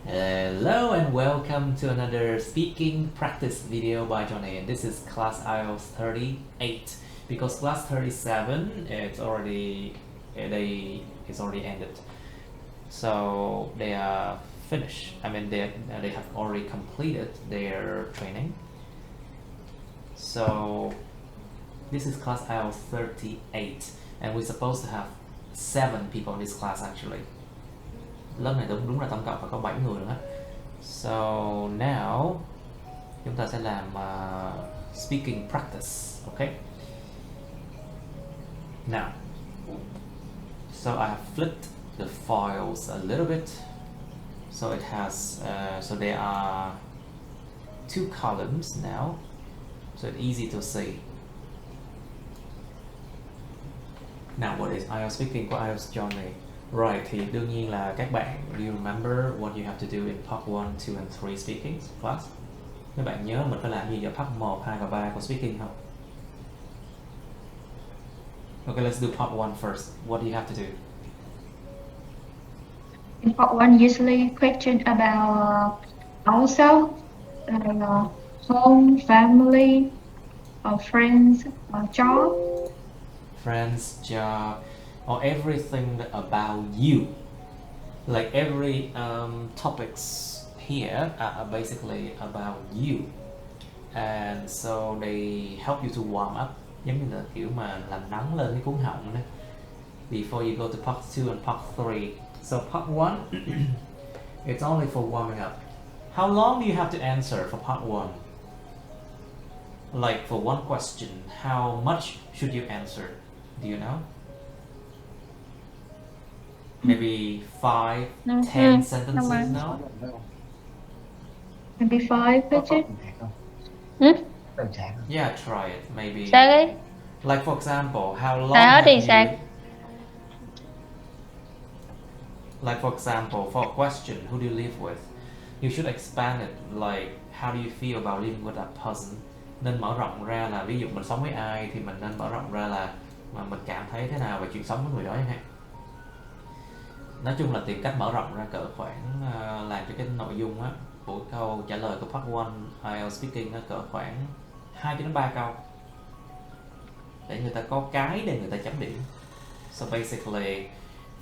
Hello and welcome to another speaking practice video by Johnny, and this is class IELTS 38 because class 37 it's already ended, so they are finished. I mean they have already completed their training. So this is class IELTS 38 and we're supposed to have 7 people in this class actually. Lớp này đúng là tổng cộng phải có 7 người nữa. So now chúng ta sẽ làm speaking practice, okay? Now, so I have flipped the files a little bit. So it has, so there are 2 columns now, so it's easy to see. Now, what is IELTS speaking của IELTS Johnny? Right, thì đương nhiên là các bạn, do you remember what you have to do in part 1, 2 and 3 speaking class? Các bạn nhớ mình phải làm gì ở part 1, 2 và 3 của speaking không? Okay, let's do part 1 first. What do you have to do? In part 1, usually question about ourselves, home, family, friends, job. Friends, job, or everything about you. Like every topics here are basically about you. And so they help you to warm up, giống như là kiểu mà làm nóng lên cái cuống họng đó, before you go to part 2 and part 3. So part 1 it's only for warming up. How long do you have to answer for part 1? Like for one question, how much should you answer? Do you know? Maybe 5, 10 sentences now? Maybe 5 pages. Yeah, try it. Maybe. Sao đấy? Like for example, how long Sao have thì you... sao? Like for example, for a question, who do you live with? You should expand it like, how do you feel about living with that person? Nên mở rộng ra là ví dụ mình sống với ai thì mình nên mở rộng ra là mà mình cảm thấy thế nào về chuyện sống với người đó chẳng hạn. Nói chung là tìm cách mở rộng ra cỡ khoảng làm cho cái nội dung á của câu trả lời của part 1 IELTS speaking nó cỡ khoảng 2 đến 3 câu để người ta có cái để người ta chấm điểm. So basically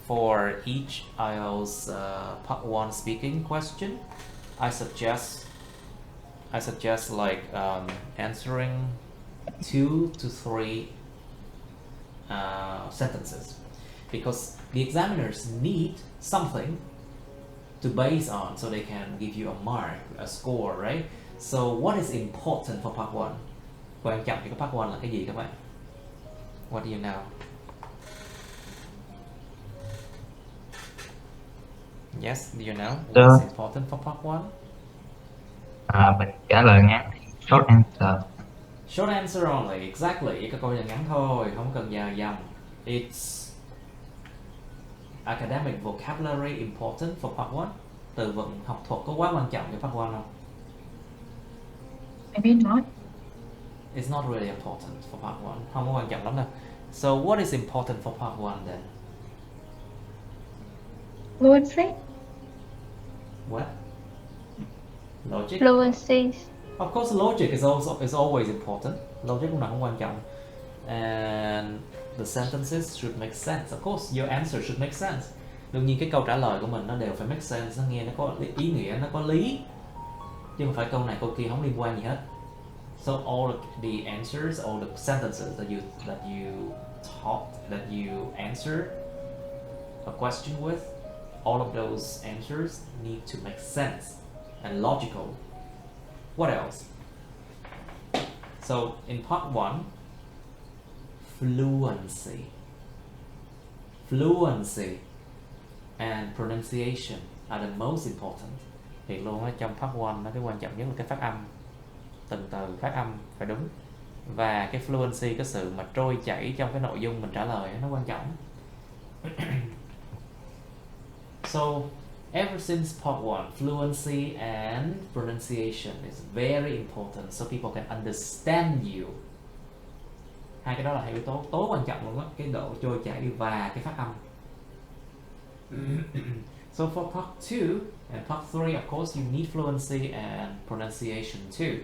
for each IELTS part 1 speaking question, I suggest like answering 2 to 3 sentences, because the examiners need something to base on so they can give you a mark, a score, right? So what is important for part 1? Quan trọng cho cái part 1 là cái gì các bạn? What do you know? Yes, do you know what is important for part 1? Mình trả lời ngắn, short answer. Short answer only, exactly. Cái câu này ngắn thôi, không cần dài dòng. It's academic vocabulary important for part 1. Từ vựng học thuật có quá quan trọng cho part 1 không? Maybe not. It's not really important for part 1. Không có quan trọng lắm đâu. So what is important for part 1 then? Fluency. What? Logic? Fluency. Of course, logic is always important. Logic cũng là không quan trọng. And the sentences should make sense. Of course, your answer should make sense. Đương nhiên cái câu trả lời của mình nó đều phải make sense, nó nghe nó có ý nghĩa, nó có lý. Chứ không phải câu này câu kia không liên quan gì hết. So all the answers, all the sentences that you answer a question with, all of those answers need to make sense and logical. What else? So in part 1, fluency and pronunciation are the most important. Thiệt luôn á, trong part 1 nó cái quan trọng nhất là cái phát âm, từng từ phát âm phải đúng, và cái fluency, cái sự mà trôi chảy trong cái nội dung mình trả lời nó quan trọng. So ever since part 1, fluency and pronunciation is very important so people can understand you. Hai cái đó là hai yếu tố tối quan trọng luôn á, cái độ trôi chảy và cái phát âm. So for part 2 and part 3, of course, you need fluency and pronunciation too.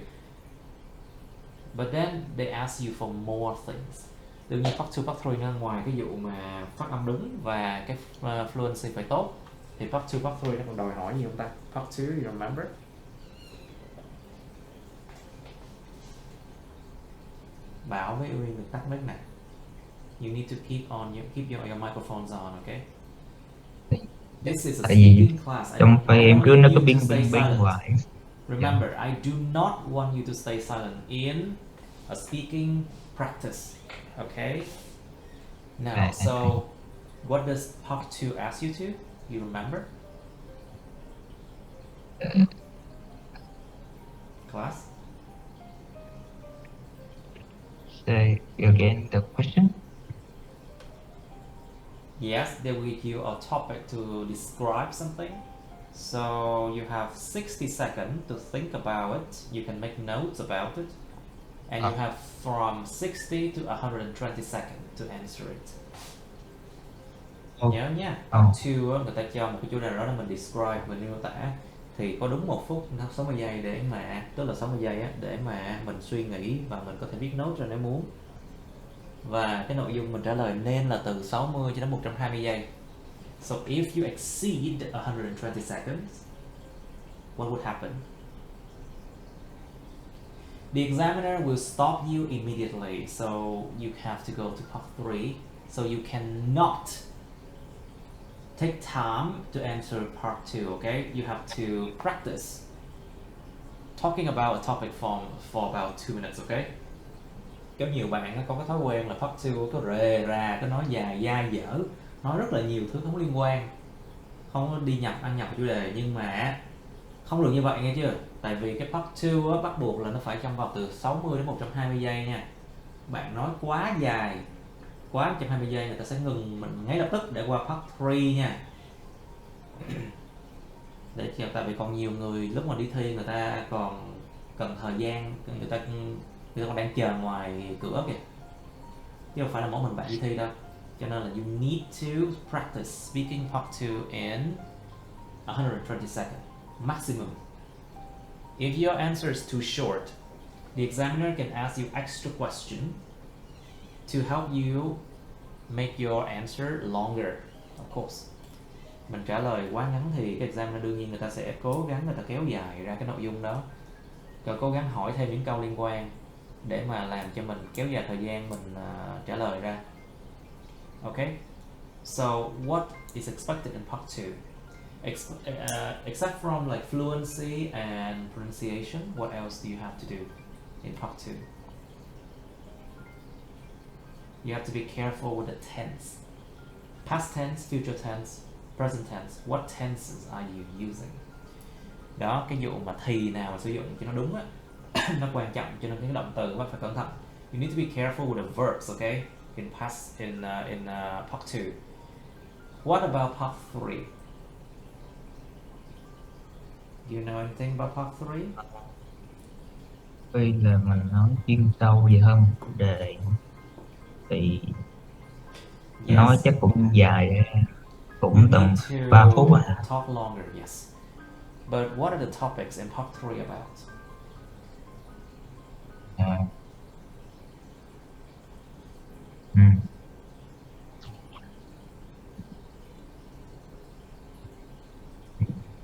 But then they ask you for more things. Đương nhiên part 2, part 3 nó ngoài cái vụ mà phát âm đúng và cái fluency phải tốt, thì part 2, part 3 nó còn đòi hỏi gì không ta? Part 2, you remember? Bảo với Uri được tắt mic này. You need to keep your microphones on, okay? This is a Tại vì speaking class. trong file em cứ nó you có to bing stay bing bing silent. hoài. Remember, I do not want you to stay silent in a speaking practice. Okay? Now, so what does part 2 ask you to? You remember? Class? Say again the question. Yes, they will give you a topic to describe something. So you have 60 seconds to think about it. You can make notes about it. And you have from 60 to 120 seconds to answer it. Nhớ nha. Part 2 người ta cho một cái chủ đề đó là mình describe, mình miêu tả, thì có đúng 1 phút 60 giây để mà, tức là 60 giây á, để mà mình suy nghĩ và mình có thể viết note ra nếu muốn. Và cái nội dung mình trả lời nên là từ 60 cho đến 120 giây. So if you exceed 120 seconds, what would happen? The examiner will stop you immediately, so you have to go to part 3. So you cannot take time to answer part 2, okay? You have to practice talking about a topic for about 2 minutes, okay? Có nhiều bạn có cái thói quen là part 2 có rề ra, có nói dài dai dở, nói rất là nhiều thứ không liên quan, không có đi ăn nhập chủ đề, nhưng mà không được như vậy nghe chưa? Tại vì cái part 2 á, bắt buộc là nó phải trong vòng từ 60 đến 120 giây nha. Bạn nói quá dài, quá 120 giây người ta sẽ ngừng mình ngay lập tức để qua part 3 nha. Để tại vì còn nhiều người lúc mà đi thi người ta còn cần thời gian, người ta còn đang chờ ngoài cửa kìa, chứ không phải là mỗi mình bạn đi thi đâu. Cho nên là you need to practice speaking part 2 in 120 seconds maximum. If your answer is too short, the examiner can ask you extra question to help you make your answer longer, of course. Mình trả lời quá ngắn thì cái examiner đương nhiên người ta sẽ cố gắng người ta kéo dài ra cái nội dung đó, rồi cố gắng hỏi thêm những câu liên quan để mà làm cho mình kéo dài thời gian mình trả lời ra. Okay? So what is expected in part 2? Except from like fluency and pronunciation, what else do you have to do in part 2? You have to be careful with the tense. Past tense, future tense, present tense. What tenses are you using? Đó, cái vụ mà thì nào mà sử dụng cho nó đúng á, nó quan trọng, cho nên cái động từ các bạn phải cẩn thận. You need to be careful with the verbs, okay? In part 2. What about part 3? Do you know anything about part 3? Tuy là mình nói chuyên sâu về hơn chủ đề thì nói chắc cũng dài, cũng tầm 3 phút à. Talk longer, yes. But what are the topics in part 3 about?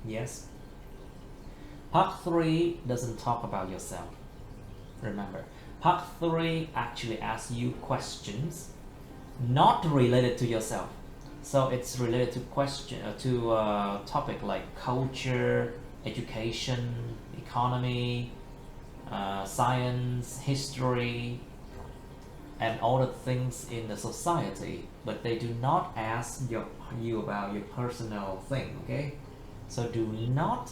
Yes. Part 3 doesn't talk about yourself. Remember, part 3 actually asks you questions not related to yourself. So it's related to topic like culture, education, economy, science, history, and all the things in the society. But they do not ask you about your personal thing, okay? So do not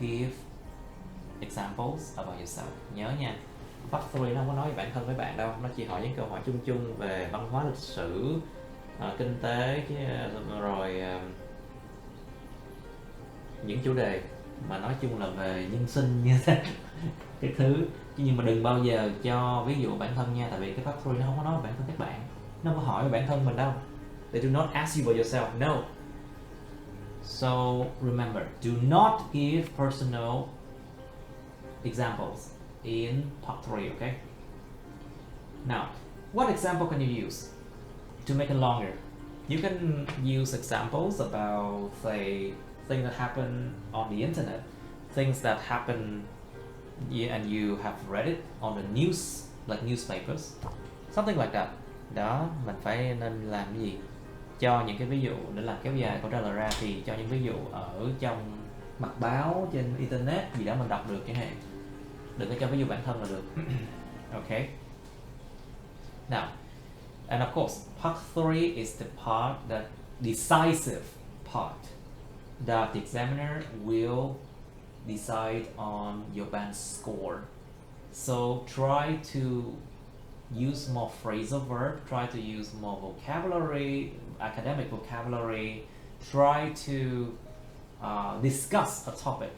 give examples about yourself. Nhớ nha, part 3 nó không có nói về bản thân với bạn đâu, nó chỉ hỏi những câu hỏi chung chung về văn hóa, lịch sử, kinh tế, rồi những chủ đề mà nói chung là về nhân sinh như thế cái thứ. Nhưng mà đừng bao giờ cho ví dụ bản thân nha, tại vì cái part 3 nó không có nói về bản thân các bạn, nó không có hỏi về bản thân mình đâu. They do not ask you about yourself, no. So remember, do not give personal examples in part 3, okay? Now, what example can you use to make it longer? You can use examples about, say, things that happen on the internet, things that happen and you have read it on the news, like newspapers, something like that. Đó, mình phải nên làm cái gì? Cho những cái ví dụ để làm kéo dài câu trả lời ra thì cho những ví dụ ở trong mặt báo, trên internet gì đó mình đọc được chẳng hạn. Đừng có cho ví dụ bản thân là được. Okay. Now, and of course, part 3 is the part that decisive part that the examiner will decide on your band score. So try to use more phrasal verb, try to use more vocabulary, academic vocabulary, try to discuss a topic,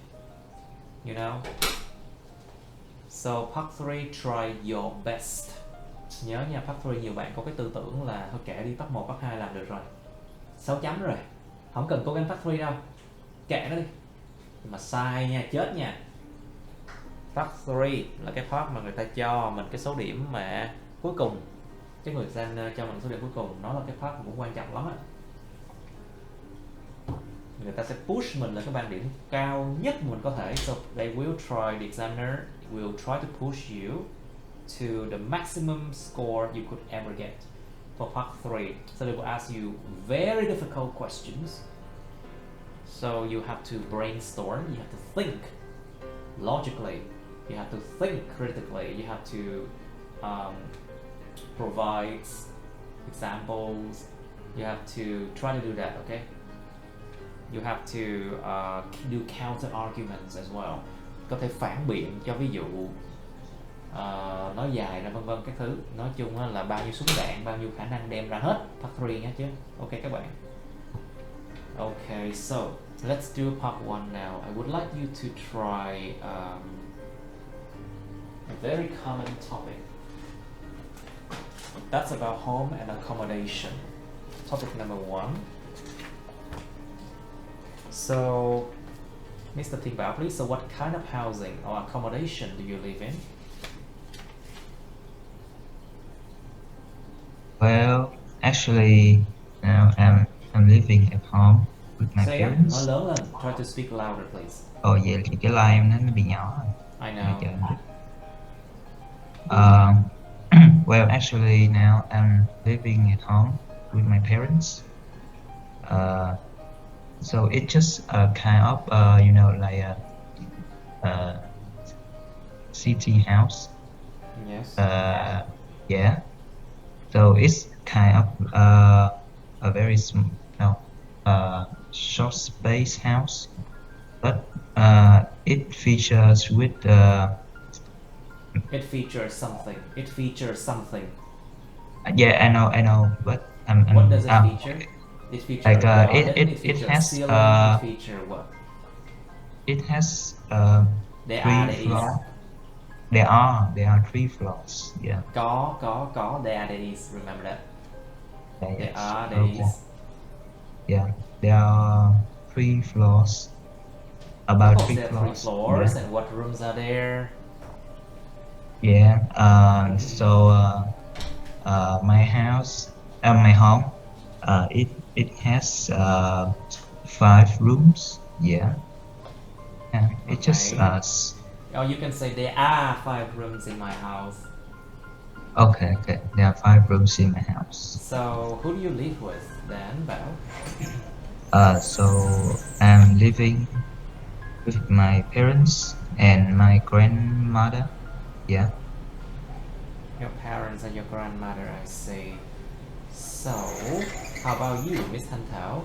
you know. So part 3, try your best. Nhớ nha, part 3 nhiều bạn có cái tư tưởng là thôi kệ đi, part 1, part 2 làm được rồi, 6 chấm rồi, không cần cố gắng part 3 đâu, kệ nó đi. Mà sai nha, chết nha. Part 3 là cái part mà người ta cho mình cái số điểm mà cuối cùng, cái người examiner cho mình số điểm cuối cùng, nó là cái part cũng quan trọng lắm á. Người ta sẽ push mình lên cái band điểm cao nhất mình có thể. So they will try, the examiner will try to push you to the maximum score you could ever get for part 3. So they will ask you very difficult questions. So you have to brainstorm, you have to think logically, you have to think critically, you have to provide examples, you have to try to do that, okay? You have to do counter arguments as well. Có thể phản biện cho ví dụ, nói dài ra vân vân các thứ. Nói chung là bao nhiêu súng đạn, bao nhiêu khả năng đem ra hết part 3 nhé chứ. Ok các bạn. Okay, so let's do part 1 now. I would like you to try a very common topic. That's about home and accommodation. Topic number 1. So, Mr. Thiên Bảo, please, so what kind of housing or accommodation do you live in? Well, actually, now I'm living at home with my Say again, parents. nói lớn lên. Try to speak louder, please. Vậy thì cái like em nó bị nhỏ rồi. I know. Well, actually, now I'm living at home with my parents. So it's just a kind of, you know, like a city house. Yes. Yeah. So it's kind of a very small, short space house, but it features with It features something. It features something. Yeah, I know, but What does it feature? It features like a garden, it features has ceiling, it features what? It has There 3 floors. There are 3 floors. Yeah. Có. There is. Remember that. Yeah, There yes. are. There Okay. is. Yeah, there are 3 floors. About 3 there are floors. 3 floors, Yeah. and what rooms are there? Yeah. So my house, my home, it has 5 rooms. Yeah. And it just Or you can say there are 5 rooms in my house. okay. There are 5 rooms in my house. So who do you live with then, Bảo? So I'm living with my parents and my grandmother. Yeah. Your parents and your grandmother, I see. So how about you, Miss Thanh Thảo?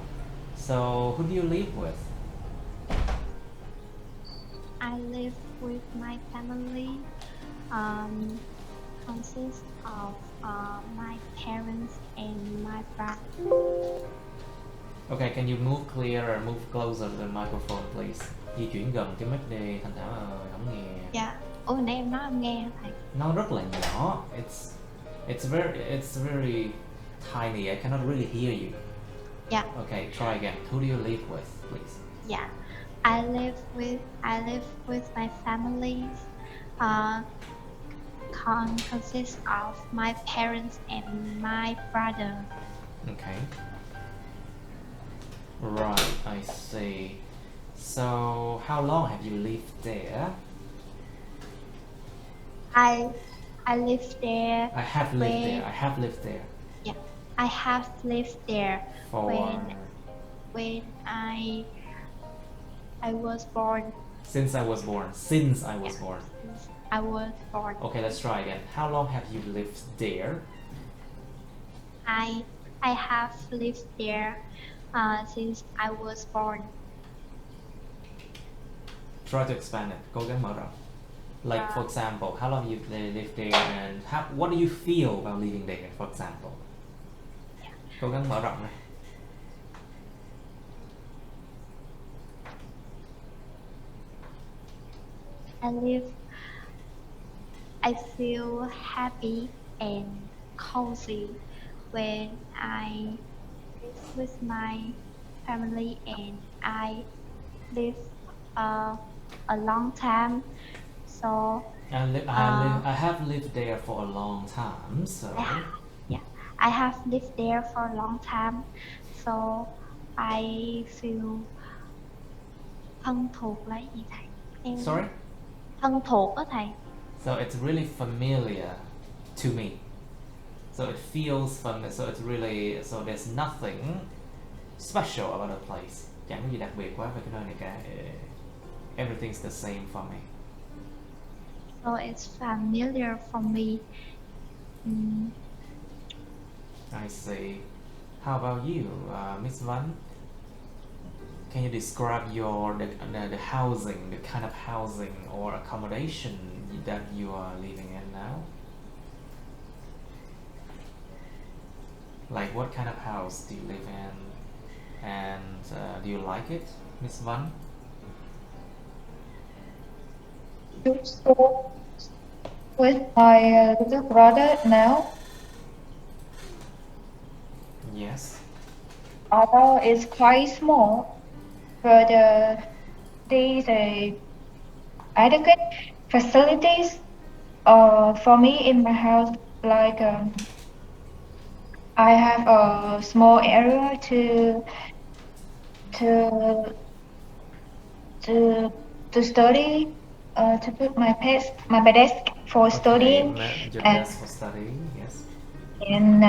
So who do you live with? I live with my family. Consists of my parents and my brother. Okay, can you move clearer, move closer to the microphone, please? Di chuyển gần cái mic đi, Thanh Thảo ơi, không nghe. Dạ. Ủa nãy em nói em nghe hả thầy? Nó rất là nhỏ. It's very tiny. I cannot really hear you. Yeah. Okay, try again. Who do you live with, please? Yeah. I live with my family. Consists of my parents and my brother. Okay. Right, I see. So, how long have you lived there? I live there. I have lived when- there. I have lived there. Yeah, I have lived there For when I was born. since I was born. Since I was Yeah. born. Since I was born. Okay, let's try again. How long have you lived there? I have lived there since I was born. Try to expand it. Cố gắng mở rộng. Like for example, how long you lived there and what do you feel about living there, for example? Cố gắng mở rộng này. I feel happy and cozy when I live with my family and I live a long time. So I have lived there for a long time, so yeah, I have lived there for a long time. So I feel thân thuộc là gì thầy? Em sorry. thân thuộc đó thầy. So it's really familiar to me. So it feels familiar. So it's really there's nothing special about the place. Chẳng có gì đặc biệt quá về cái nơi này cả. Everything's the same for me. So it's familiar for me. I see. How about you, Miss Van? Can you describe the housing, the kind of housing or accommodation that you are living in now? Like what kind of house do you live in, and do you like it, Miss Van? So with my little brother now, Yes. although it's quite small, but there's a adequate facilities for me in my house. Like I have a small area to to study, to put my desk for studying, Your and desk for studying. Yes. and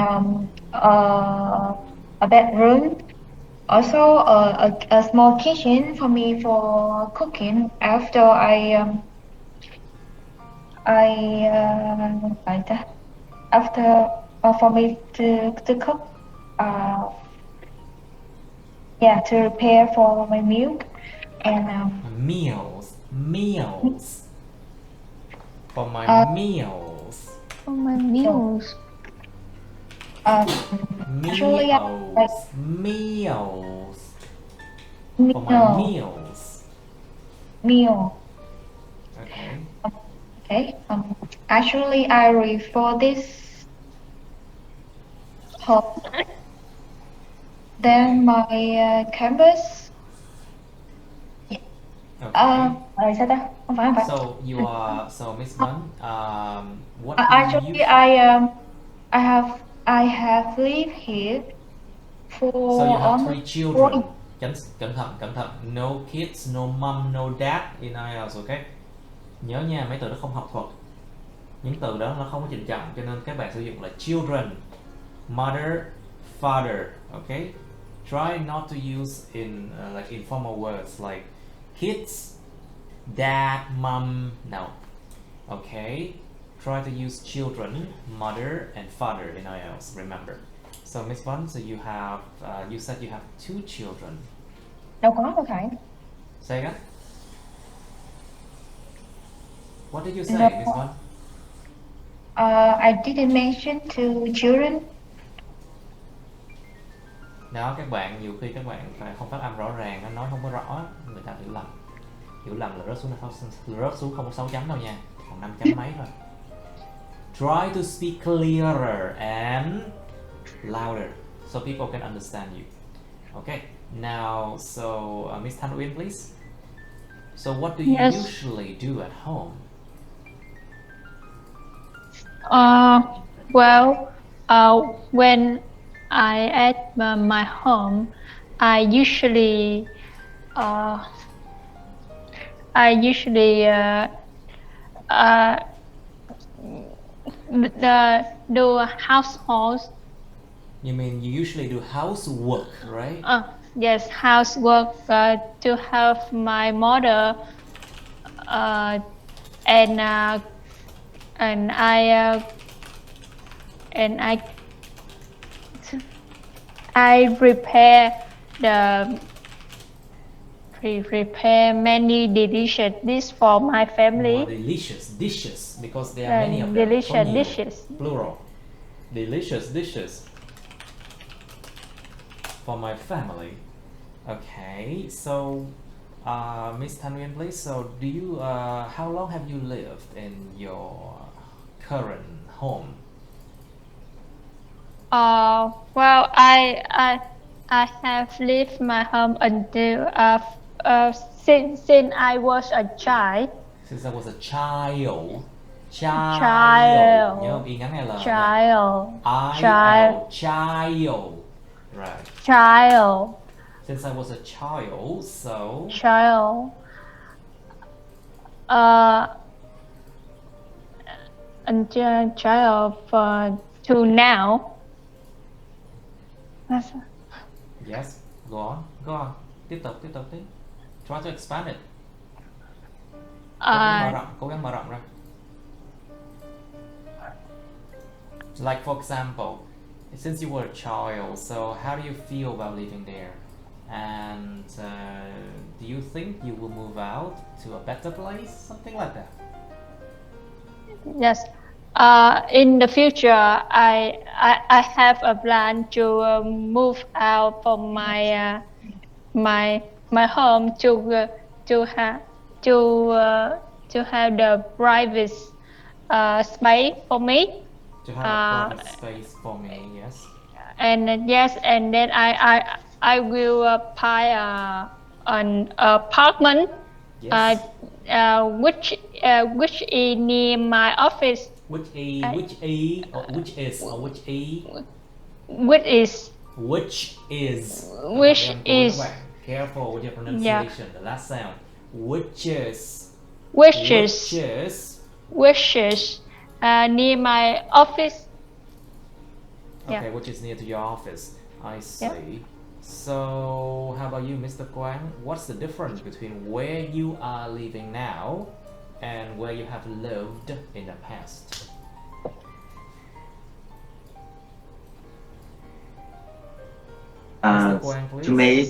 a bedroom. Also, a small kitchen for me for cooking after like that. After for me to cook, yeah, to prepare for my meal and Meals. For my meals. For my meals. actually Meals. For my meals. meal. Okay. Okay. Actually, I refer this home. Then my campus. Okay. Sao ta? Không phải. So Miss Van, what do Actually, you I have lived here for So you have almost 3 children. Cẩn thận. No kids, no mom, no dad in IELTS, okay? Nhớ nha, mấy từ đó không học thuật. Những từ đó nó không có trình trọng, cho nên các bạn sử dụng là children, mother, father, okay? Try not to use in like informal words like kids, dad, mom. No. Okay? Try to use children, mother, and father in IELTS. Remember. So Miss Van, so you have you said you have 2 children. đâu có phải. Say again. What did you say, No. Miss Van? I didn't mention to children. Đó, các bạn nhiều khi các bạn không phát âm rõ ràng, nó nói không có rõ, người ta hiểu lầm là rớt xuống không có 6 chấm đâu nha, còn 5 chấm mấy thôi. Try to speak clearer and louder so people can understand you. Okay, now, so Miss Thanh Uyên, please. So what do you Yes. usually do at home? Well, when I at my home, I usually uh, do household. You mean you usually do housework, right? Yes, housework to help my mother, and I prepare many delicious dishes for my family. More delicious dishes, because there are many of them. Delicious Có nhiều, dishes. plural. Delicious dishes for my family. Okay, so Miss Thanh Uyên, please. So do you how long have you lived in your current home? Well, I have lived my home until since I was a child. Since I was a child. Child. Nhớ không? Y ngắn L. Child. Child. Right. Child. Since I was a child, so Child. Until child to now. yes, go on. Tiếp tục. Try to expand it. Cố gắng mở rộng ra. Like for example, since you were a child, so how do you feel about living there? And do you think you will move out to a better place? Something like that. Yes. In the future, I have a plan to move out from my home to have the private space for me. To have a private space for me, yes. And then I will buy an apartment. Yes. Which is near my office. Which is? Careful with your pronunciation. The last sound. Which is near my office. Okay, which is near to your office. I see. So, how about you, Mr. Quang? What's the difference between where you are living now and where you have lived in the past? Mr. Quang, please. To me,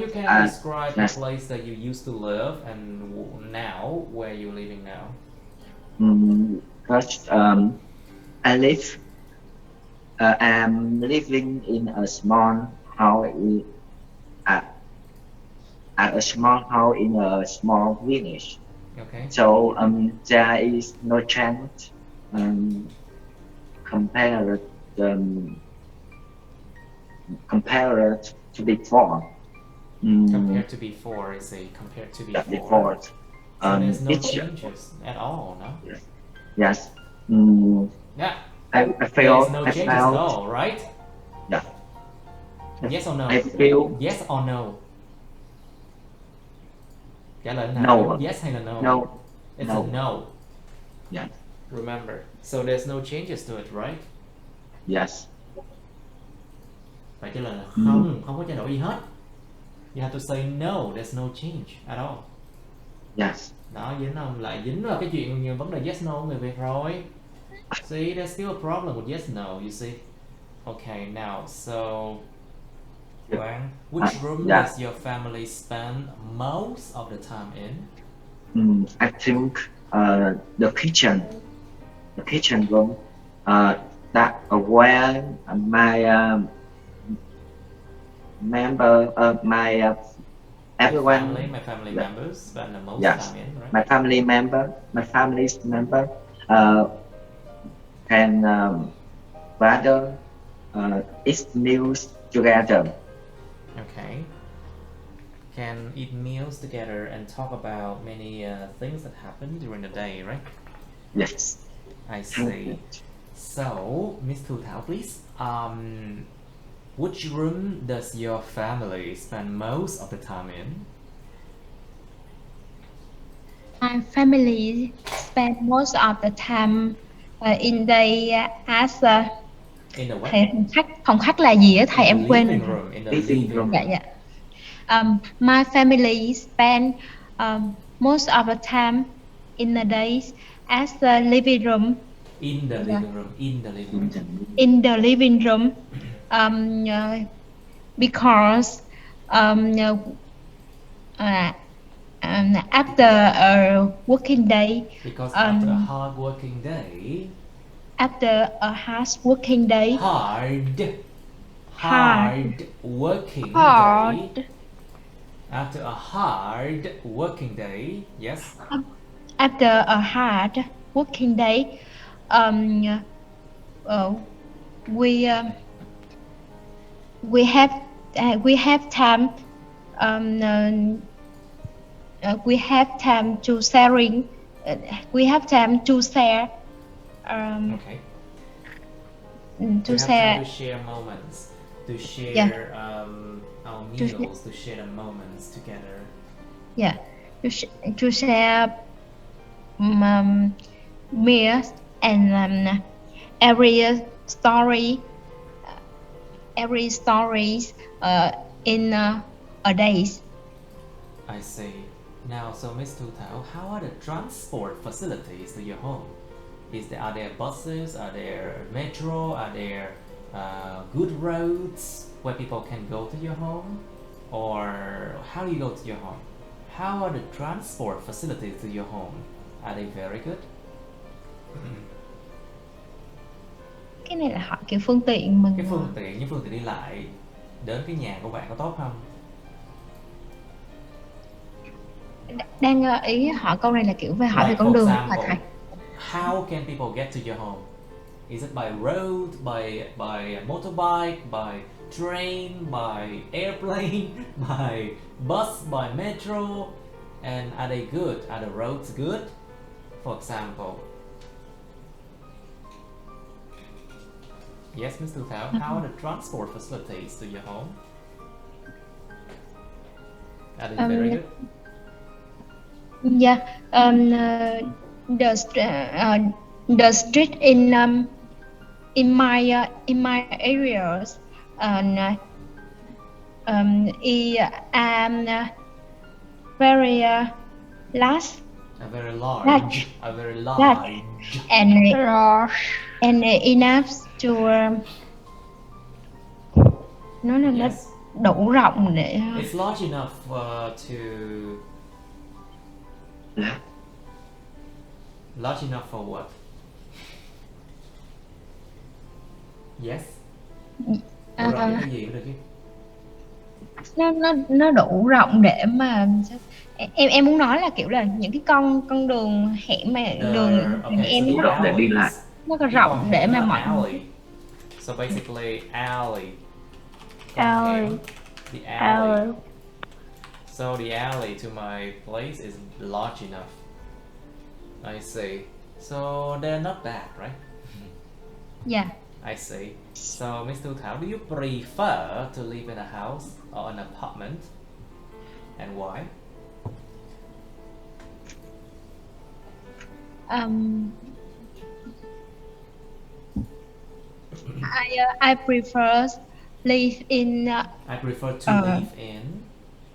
you can describe the place that you used to live and now where you're living now. First, I'm living in a small house at a small house in a small village. Okay. So there is no chance compared to before. Compared to before, I say compared to before. Before. So there's no changes at all, no? Yes. Yeah. I feel. There's no changes at all, right? Yeah. Yes or no? I feel. Yes or no? Trả lời nào? No. Yes hay là no? No. It's No. a no. Yeah. Remember. So there's no changes to it, right? Yes. Phải trả lời là không có thay đổi gì hết. You have to say no, there's no change at all. Yes. Đó, lại dính vào cái chuyện nhiều vấn đề yes no của người Việt rồi. See, there's still a problem with yes no, you see. Okay, now, so Quang, which room does your family spend most of the time in? I think the kitchen room, that where my everyone, my family members spend the most yes, time in, right? my family's member can rather eat meals together. Okay. Can eat meals together and talk about many things that happen during the day, right? Yes. I see. So, Miss Thu Thảo, please. Which room does your family spend most of the time in? My family spend most of the time in the as In the what? thầy phòng khách là gì á thầy, In em the quên living rồi. room. In the Living living room. room. Dạ. My family spend most of the time in the days as the living room. In the Yeah. living room. In the living room. In the living room, because after a working day, Because after a hard working day, after a hard working day, hard working Hard. day. After a hard working day, yes. after a hard working day, we have time. We have time to sharing. We have time to share. Okay. To We have share. time to share moments, to share Yeah. our meals, to share the moments together. Yeah, to share meals and every stories in a days. I see. Now, so Miss Tu Thảo, how are the transport facilities to your home? Are there buses? Are there metro? Are there good roads where people can go to your home? Or how do you go to your home? How are the transport facilities to your home? Are they very good? Cái này là hỏi kiểu phương tiện mình. Cái phương tiện đi lại đến cái nhà của bạn có tốt không? Đang ý hỏi câu này là kiểu về hỏi về con for đường example, hả thầy? how can people get to your home? Is it by road, by motorbike, by train, by airplane, by bus, by metro? And are they good? Are the roads good? For example. Yes, Mr. Thảo, how are the transport facilities to your home? Are they very good? Yeah, the street in my areas very large. Very large. Very large. And Rush. and enough to nó là nó Yes. đủ rộng để It's large enough to. Large enough for what? Yes. Đủ rộng cái gì cũng được chứ? nó đủ rộng để mà em muốn nói là kiểu là những cái con đường hẻm mà đường em so nó rộng để đi lại, nó có rộng để mà mọi người. So basically alley. Alley. The alley. So the alley to my place is large enough. I see. So they're not bad, right? Yeah. I see. So, Ms. Tu Thảo, do you prefer to live in a house or an apartment? And why? I prefer live in. I prefer to live in,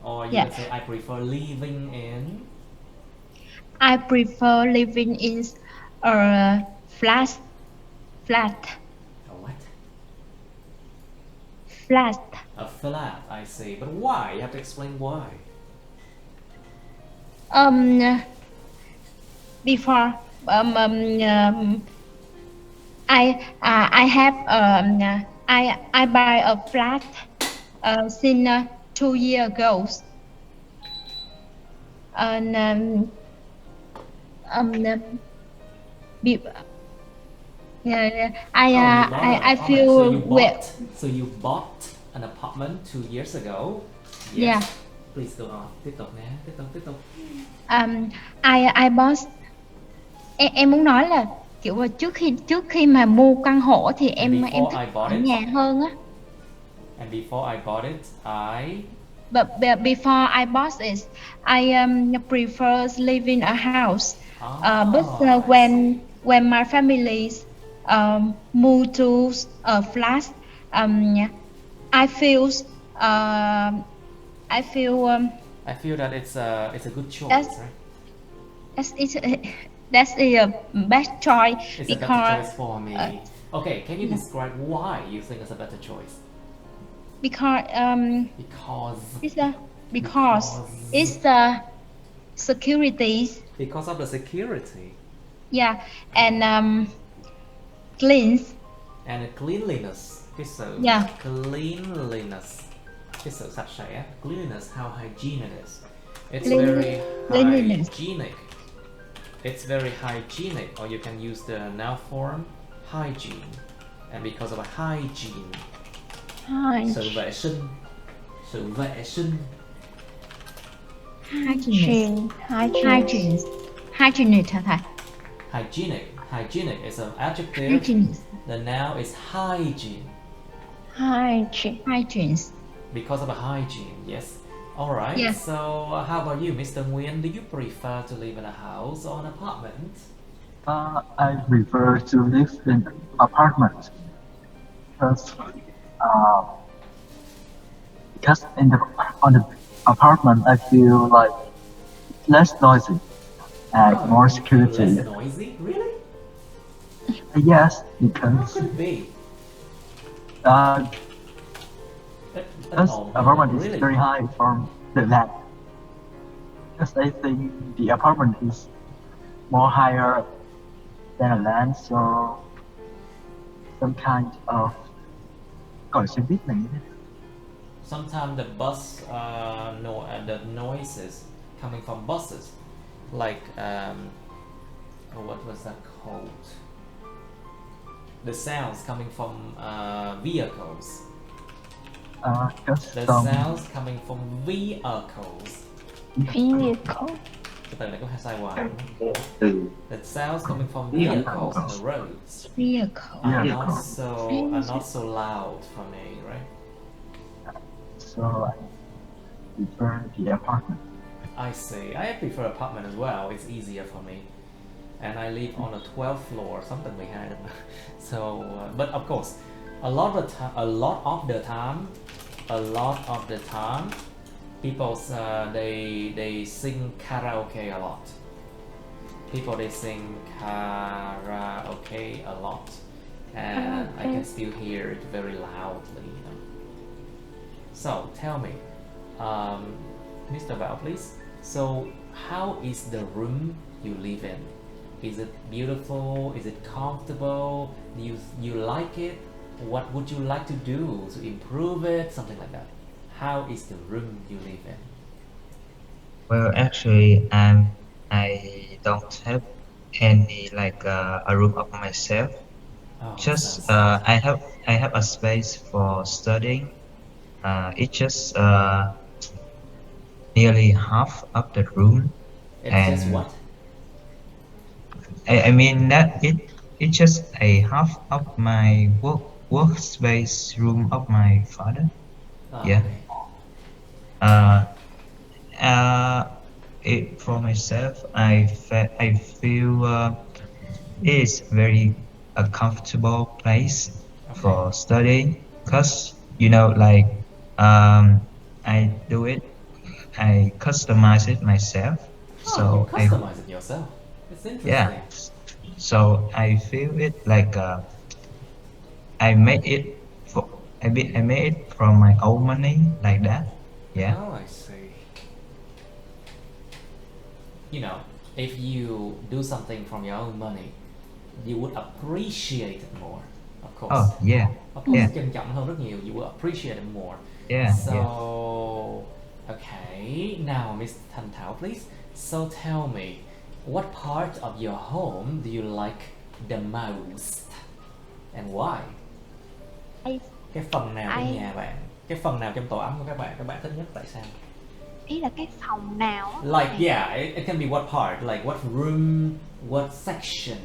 or you yeah. can say I prefer living in. I prefer living in a flat. A what? Flat. A flat, I see. But why? You have to explain why. Before I have I buy a flat since 2 years ago. And I feel So you bought an apartment 2 years ago. Yeah. Please go on. Tiếp tục nè, tiếp tục. I bought. Em muốn nói là kiểu là trước khi mà mua căn hộ thì em Before thích I bought ở it. nhà hơn á. And before I bought it, But before I bought it, I prefer living a house. But when my family moved to a flat, I feel that it's a good choice, That's- right? that's a best choice It's a better choice for me. Okay, can you describe why you think it's a better choice? because Because it's the securities. Because of the security Yeah, and clean. and the cleanliness. Cái sự Yeah. cleanliness. Cái sự sạch sẽ. Cleanliness, how hygienic it is. It's Cleanliness. very hygienic. It's very hygienic, or you can use the noun form hygiene. And because of a hygiene, sự vệ sinh. Hygienic hả thầy? Hygienic is an adjective. Hygienic. The noun is hygiene. Hygiene. Because of a hygiene, yes. Alright, Yes. so how about you, Mr. Nguyen? Do you prefer to live in a house or an apartment? I prefer to live in apartment because on the apartment I feel like less noisy and more security. Less noisy? Really? Yes, because Could be. because apartment is really? very high from the land. Because I think the apartment is more higher than a land, so some kind of gọi xe buýt này. Sometimes the bus, the noises coming from buses, like what was that called? The sounds coming from vehicles. The sounds coming from vehicles. Cái từ này có sai hoài. The sounds coming from vehicles on the roads are not so loud for me, right? So I prefer the apartment. I see. I prefer apartment as well. It's easier for me, and I live on the 12th floor. Something we had. So, but of course, a lot of the time, people they sing karaoke a lot. They sing karaoke a lot, and I can still hear it very loudly. You know. So tell me, Mr. Bao, please. So how is the room you live in? Is it beautiful? Is it comfortable? Do you like it? What would you like to do to improve it? Something like that. How is the room you live in? Well, actually, I don't have any like a room of myself. Just I have a space for studying. It's just nearly half of the room. It's just what? I mean that it's just a half of my workspace room of my father. Yeah. For myself, I feel it's very a comfortable place for studying, because like I do it, I customize it myself. So you customize it yourself. It's interesting. Yeah. So I feel it like I made it from my own money, like that. Yeah. Oh, I see. If you do something from your own money, you would appreciate it more, of course. Oh, yeah. Of course, Yeah. trân trọng hơn rất nhiều. You will appreciate it more. Yeah. So, okay. Now, Miss Thanh Thảo, please. So tell me, what part of your home do you like the most, and why? Cái phần nào của nhà bạn Cái phần nào trong tổ ấm của các bạn thích nhất, tại sao? Ý là cái phòng nào á. Like yeah, it can be what part, like what room, what section.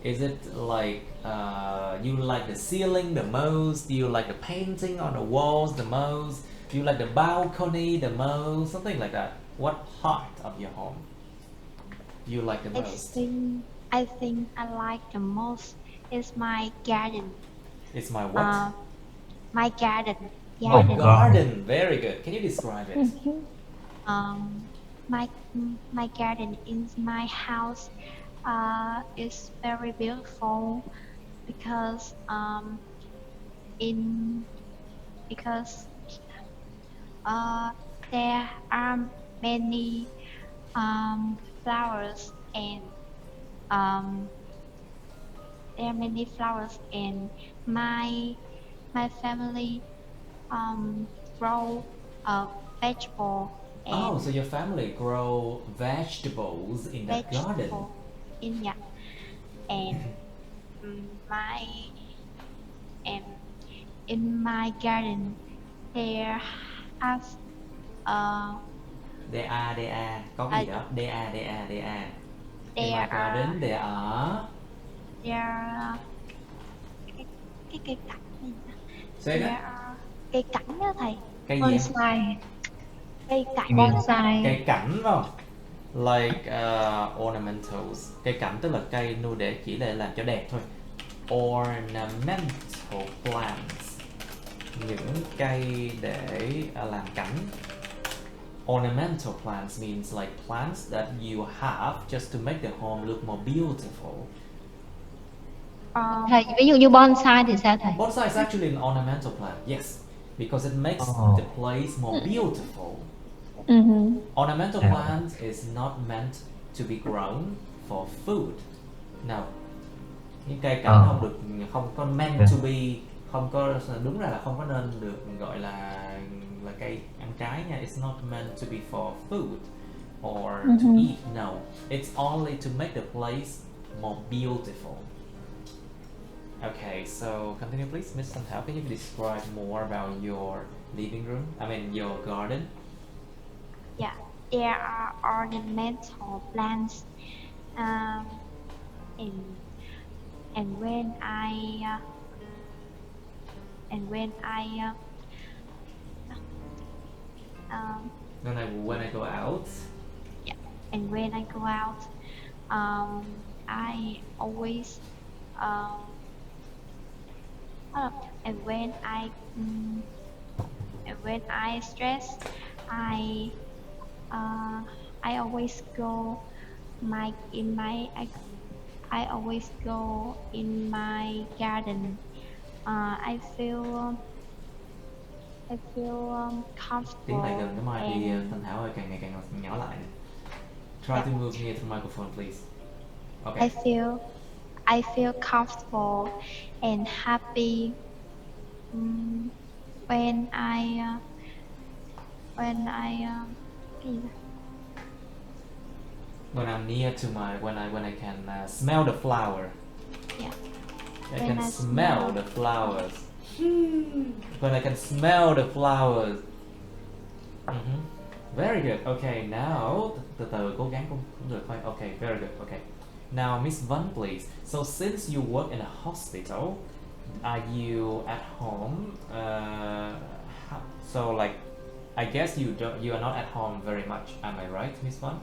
Is it like you like the ceiling the most? Do you like the painting on the walls the most? Do you like the balcony the most? Something like that. What part of your home do you like the most? I think I like the most is my garden. It's my what? My garden. My garden. Very good. Can you describe it? My garden in my house is very beautiful because there are many flowers and my family grow a vegetable. Oh, so your family grow vegetables in the garden. In my garden there has có cái gì đó. In my garden there are cái cây cảnh này. Say that. Cây cảnh đó thầy. Cây gì? Bonsai. Cây cảnh. Bonsai. Cây cảnh phải không? Like ornamentals. Cây cảnh tức là cây nuôi để chỉ để làm cho đẹp thôi. Ornamental plants. Những cây để làm cảnh. Ornamental plants means like plants that you have just to make the home look more beautiful. Thầy, ví dụ như bonsai thì sao thầy? Bonsai is actually an ornamental plant, yes, because it makes the place more beautiful. Ornamental plant is not meant to be grown for food. Now, những cây cảnh không có meant to be, không có, đúng ra là không có nên được gọi là cây ăn trái nha. It's not meant to be for food or to eat. No, it's only to make the place more beautiful. Okay, so continue please, Miss Santao. Can you describe more about your living room? I mean your garden. Yeah, there are ornamental plants, and when I go out. Yeah, and when I go out, I always and when I stress, I always go I always go in my garden. I feel comfortable. Tiếng lại gần cái mic đi, Thanh Thảo ơi, càng ngày càng nhỏ lại. Try to move near the microphone, please. Okay. I feel comfortable and happy when I'm near to when I can smell the flower. Yeah. I can smell the flowers. When I can smell the flowers. Very good. Okay, now từ từ cố gắng cũng được thôi. Okay, very good. Okay. Now, Miss Vân, please. So, since you work in a hospital, are you at home? So, like, I guess you are not at home very much. Am I right, Miss Vân?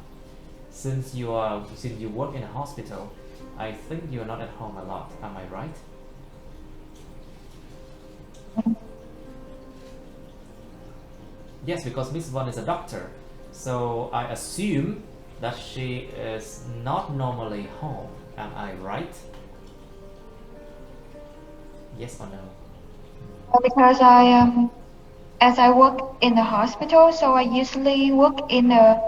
Since you work in a hospital, I think you are not at home a lot. Am I right? Yes, because Miss Vân is a doctor, so I assume that she is not normally home. Am I right? Yes or no? Because as I work in the hospital, so I usually work I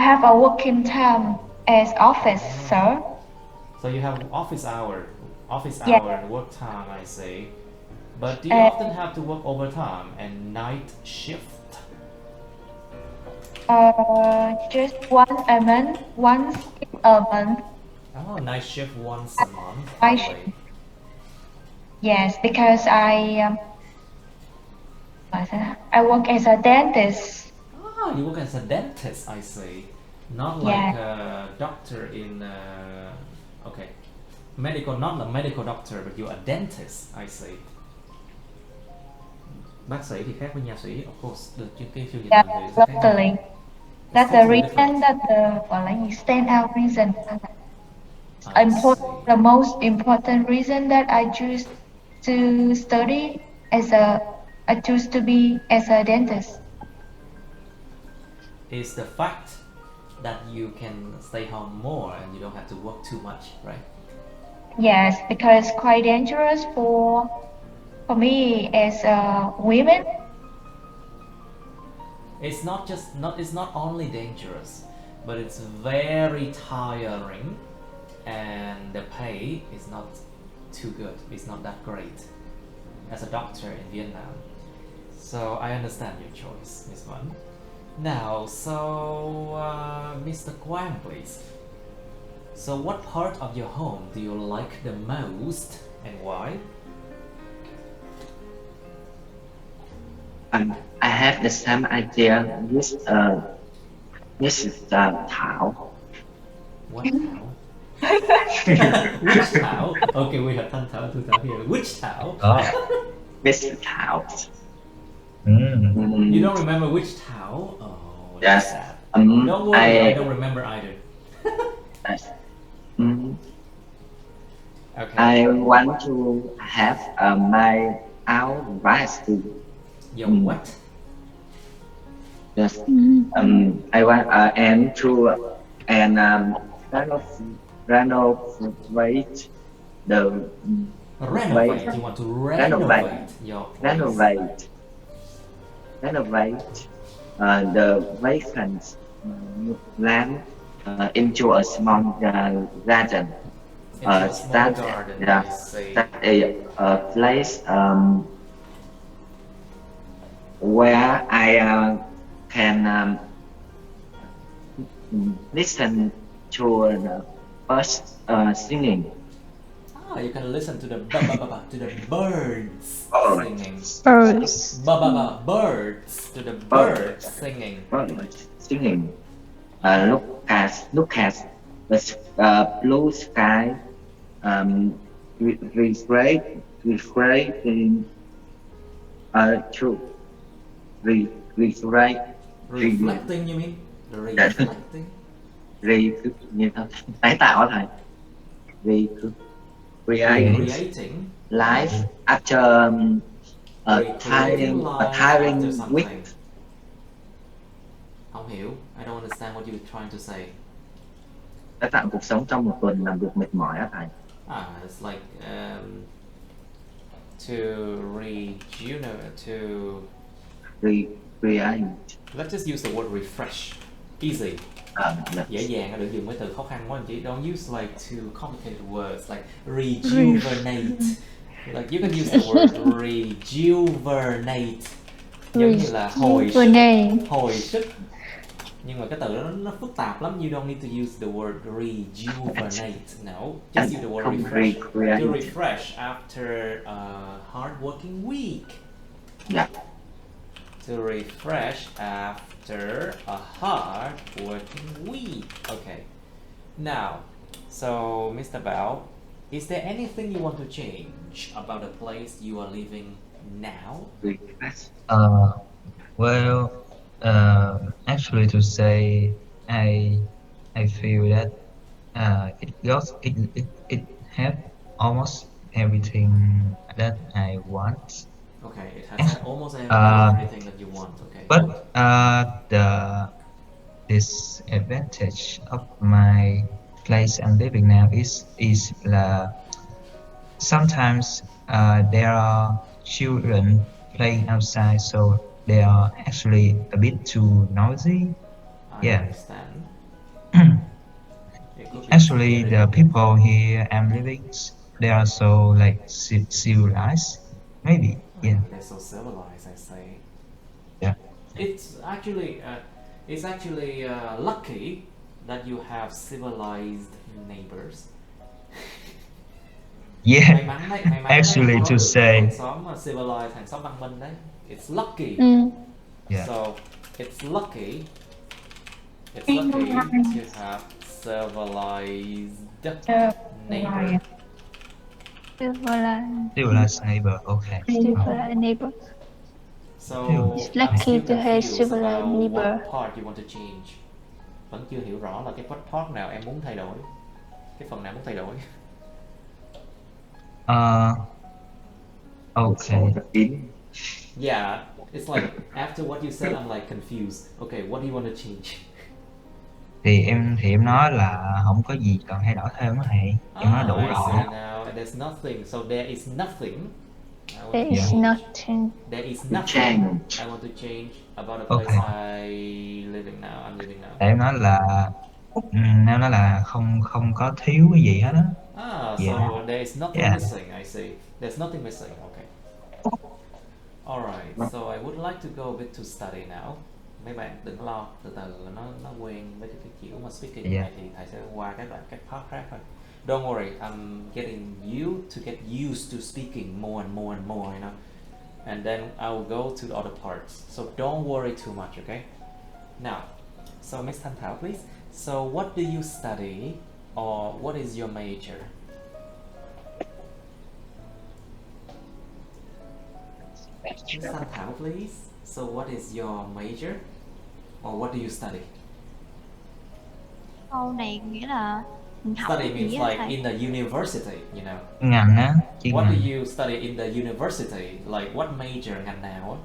have a working time as office, sir. So you have office hour Yeah. and work time, I see. But do you often have to work overtime and night shift? Just once a month. Oh, night shift once a month. Night only. Yes, because I work as a dentist. Ah, you work as a dentist, I see. Not like a doctor in okay, medical, not a medical doctor, but you're a dentist, I see. Bác sĩ thì khác với nha sĩ, of course, được cái chương trình Yeah, làm việc sẽ khác nhau. locally. It's That's the totally reason. different. That's the gọi là gì, stand out reason. I Important. see. The most important reason that I choose to study as I choose to be as a dentist. Is the fact that you can stay home more and you don't have to work too much, right? Yes, because it's quite dangerous for me as a woman. It's not only dangerous, but it's very tiring, and the pay is not too good. It's not that great as a doctor in Vietnam. So I understand your choice, Miss Wan. Now, so Mr. Quang, please. So what part of your home do you like the most and why? I have the same idea with Mrs. Thảo. What Thảo? Which Thảo? Okay, we have Thanh Thảo and Thu Thảo here. Which Thảo? Mrs. Thảo. You don't remember which Thảo? Oh, that's Yes. sad. Don't worry, I don't remember either. Okay. I want to have my own recipe. Your what? Yes. I want and to renovate the Renovate. You want to renovate your place. Renovate the vacant land into a small garden. Into a small garden, I see. That a place where I can listen to the birds singing. Ah, you can listen to the to the birds singing. Birds. Birds to the birds singing. Birds singing. Look at the blue sky. Reflecting Reflecting, you mean? Reflecting. Như thôi, tái tạo thầy. Creating Life after a tiring week. Không hiểu. I don't understand what you're trying to say. Tái tạo cuộc sống trong một tuần làm việc mệt mỏi á thầy. It's like to rejuvenate, to Recreate. let's just use the word refresh. Easy. Dễ dàng, đừng dùng mấy từ khó khăn quá anh chị. Don't use like too complicated words like rejuvenate. Like you can use the word rejuvenate. Giống như là hồi sức. Nhưng mà cái từ đó nó phức tạp lắm. You don't need to use the word rejuvenate. No, just use the word refresh. To refresh after a hard working week. Yeah. To refresh after a hard working week. Okay. Now, so Mr. Bao, is there anything you want to change about the place you are living now? Well, actually, to say, I feel that it have almost everything that I want. Okay, it has almost everything that you want. Okay. But the disadvantage of my place I'm living now is sometimes there are children playing outside, so they are actually a bit too noisy. I Yeah. understand. It could be Actually, the intimidating. people here I'm living, they are so like civilized. Maybe, yeah. They're so civilized, I say. Yeah. It's actually lucky that you have civilized neighbors. May Yeah. mắn đấy, may mắn Actually, đấy, có to được say, hàng xóm civilized, hàng xóm văn minh đấy. It's lucky. Yeah. So it's lucky. It's lucky to have civilized neighbor. Civilized neighbor. Okay. Civilized neighbor. So It's I'm lucky still to have confused civilized about neighbor. what part you want to change. Vẫn chưa hiểu rõ là cái part nào em muốn thay đổi. Cái phần nào muốn thay đổi. Okay. Yeah, it's like after what you said, I'm like confused. Okay, what do you want to change? Thì em nói là không có gì cần thay đổi thêm á thầy. Em nói đủ I rồi. see now. And there's nothing. So there is nothing. I want There to is change. nothing. There is nothing I want to change about the place I living now. I'm living now. Em nói là em nói là không có thiếu cái gì hết á. So there is nothing missing. I see. There's nothing missing. Okay. All right. So I would like to go a bit to study now. Mấy bạn đừng lo, từ từ nó quen với cái kiểu mà speaking này thì thầy sẽ qua các part khác thôi. Don't worry, I'm getting you to get used to speaking more and more and more, you know. And then I'll go to the other parts. So don't worry too much, okay? Now, so Miss Thanh Thảo, please. So what do you study, or what is your major? Miss Thanh Thảo, please. So what is your major, or what do you study? Câu này nghĩa là mình học Study cái means gì á like thầy? in the university, you know. Ngành á. What do you study in the university? Like what major, ngành nào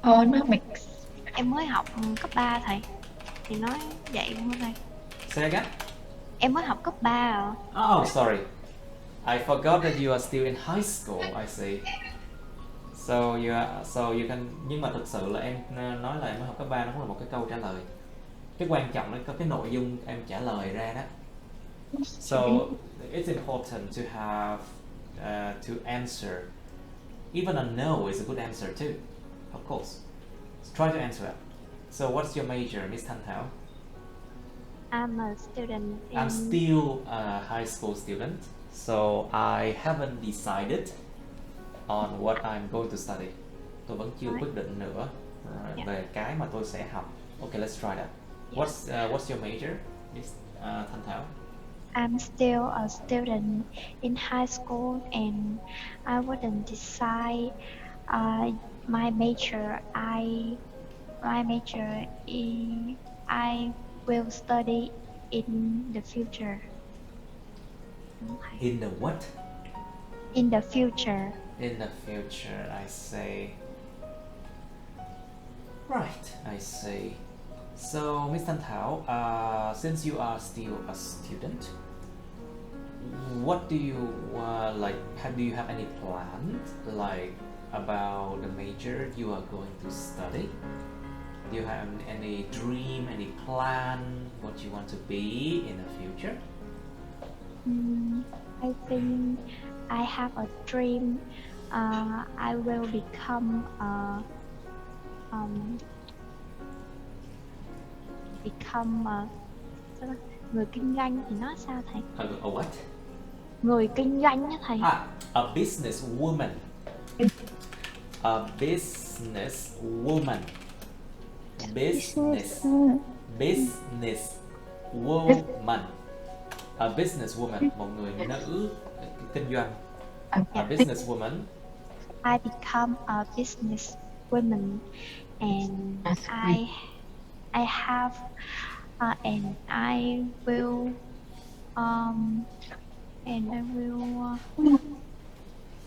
á? Economics. Em mới học cấp 3 thầy. Thì nói vậy luôn thầy. Say again? Em mới học cấp 3 rồi. Oh, sorry. I forgot that you are still in high school. I see. So you can, nhưng mà thực sự là em nói là em mới học cấp 3 nó cũng là một cái câu trả lời. Cái quan trọng là có cái nội dung em trả lời ra đó. So it's important to have to answer. Even a no is a good answer too, of course. Try to answer it. So what's your major, Miss Thanh Thảo? I'm a student in... I'm still a high school student, so I haven't decided on what I'm going to study. Tôi vẫn chưa quyết định nữa về cái mà tôi sẽ học. Okay, let's try that. What's your major, Miss Thanh Thảo? I'm still a student in high school and I wouldn't decide my major. I will study in the future. In the what? In the future. In the future, I say. Right, I see. So, Miss Thanh Thảo, since you are still a student, what do you like? Do you have any plans, like about the major you are going to study? Do you have any dream, any plan, what you want to be in the future? I think I have a dream. I will become người kinh doanh thì nói sao thầy? A what? Người kinh doanh á thầy. A business woman. A business woman. Business woman. A business woman, một người nữ kinh doanh. A business woman. I become a business woman and I have and I will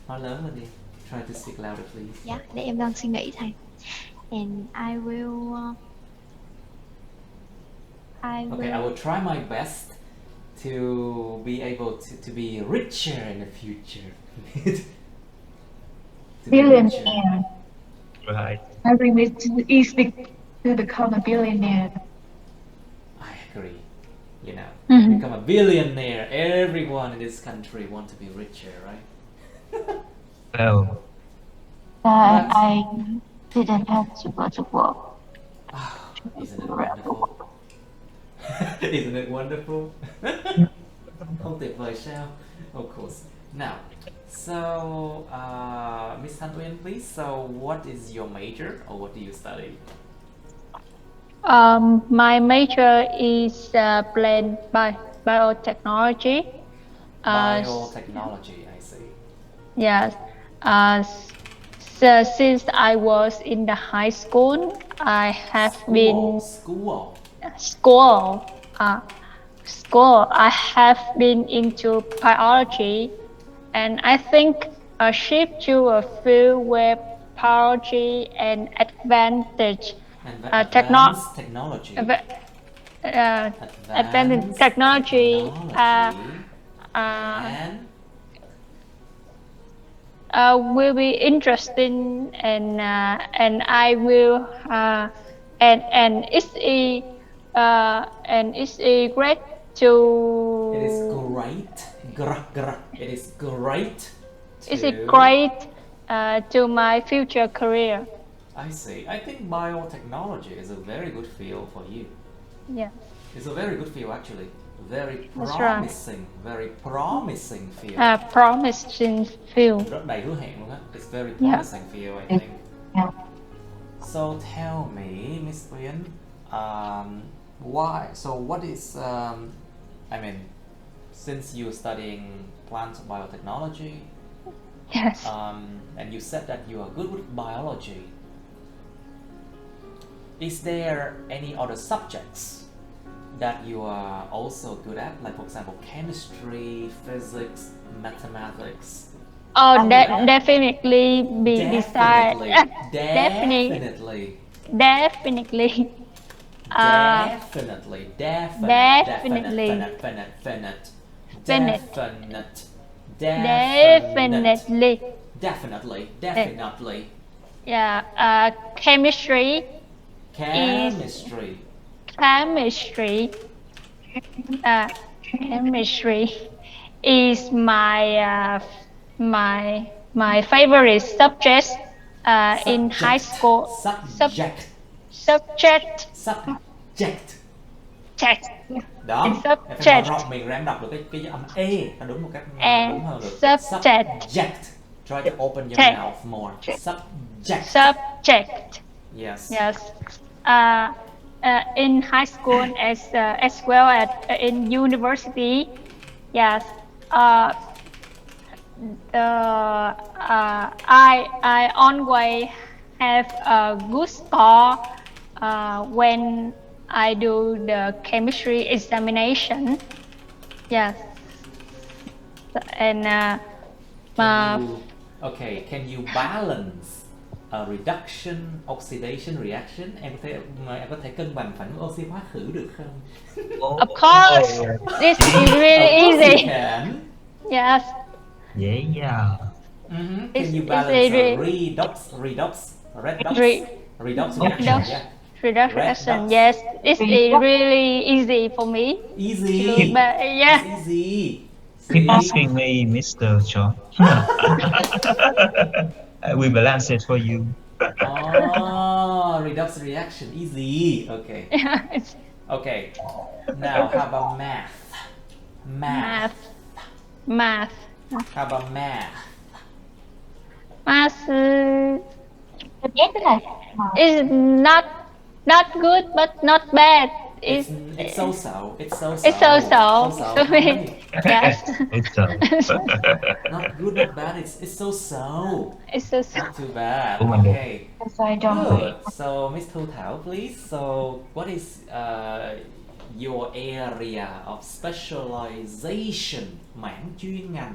Nói lớn lên đi. Try to speak louder, please. Dạ, để em đang suy nghĩ thầy. And I will Okay, I will try my best to be able to be richer in the future. Billionaire. Right. I think it's easy to become a billionaire. I agree. You know, become a billionaire. Everyone in this country want to be richer, right? Well, I didn't have to go to work. Isn't it wonderful? Isn't it wonderful? Không tuyệt vời sao? Of course. Now, So, Miss Han Uyên, please. So, what is your major, or what do you study? My major is blend biotechnology. Biotechnology, I see. Yes. So since I was in the high school, I have been School. I have been into biology, and I think a shift to a field where biology and advantage Advanced technology. advanced technology And will be interesting, and I will and it's a great to it is great. It is great. it's a great to my future career. I see. I think biotechnology is a very good field for you. Yeah. It's a very good field, actually. Very That's right. promising. Very promising field. Promising field. Rất đầy hứa hẹn luôn á. It's very promising field, I think. So tell me, Miss Uyên, why? So what is I mean, since you're studying plant biotechnology, Yes. and you said that you are good with biology, is there any other subjects that you are also good at, like for example chemistry, physics, mathematics? Oh, definitely be beside. Definitely. Definitely. Definitely. Yeah. Chemistry is my favorite subject in high school. Subject. Đó, em phải mở rộng miệng ra em đọc được cái âm e, nó đúng một cách đúng hơn được. Subject. Try to open your mouth more. Subject. Yes. In high school as well as in university. Yes. I always have a good score when I do the chemistry examination. Yes. And can you balance a reduction oxidation reaction? Em có thể cân bằng phản ứng oxy hóa khử được không? Of course, this is really easy. You can. Yes. Yeah. Can you balance redox reaction? Reduction. Yes, it's really easy for me. Easy. Yeah. It's easy. Keep asking me, Mr. John. I will balance it for you. Redox reaction, easy. Okay. Okay. Now, how about math? How about math? Math is not good, but not bad. It's so-so. It's so-so. Yes. It's so. Not good, not bad. It's so-so. It's so-so. Not too bad. Oh my God. Okay. Good. So, Miss Thu Thảo, please. So, what is your area of specialization? Mảng chuyên ngành.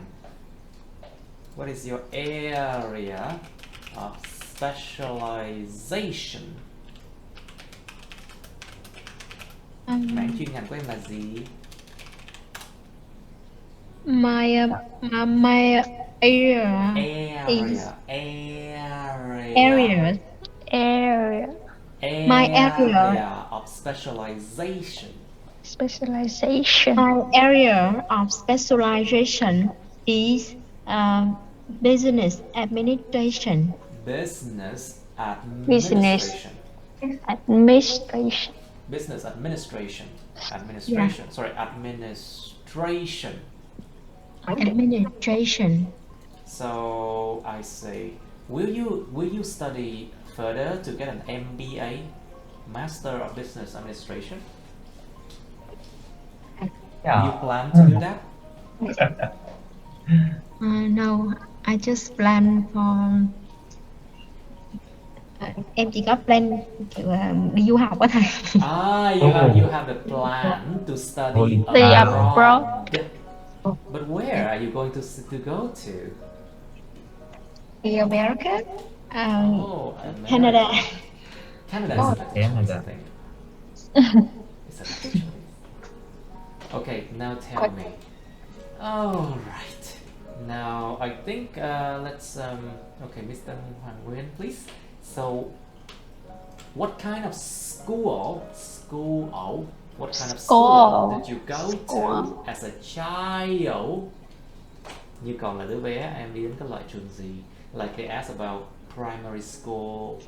What is your area of specialization? Mảng chuyên ngành của em là gì? My area My area of specialization. My area of specialization is business administration. Business Administration. So I say, will you study further to get an MBA, Master of Business Administration? Do you plan to do that? No, I just plan for em chỉ có plan kiểu đi du học á thầy. You have the plan to study Study abroad. abroad. But where are you going to go to? Đi America, America. Canada. Canada is a better choice, I think. It's a better choice. Okay, now tell me. All right. Now I think let's okay, Mr. Hoàng Nguyên, please. So, what kind of school did you go to as a child? Như còn là đứa bé, em đi đến cái loại trường gì? Like they ask about primary school,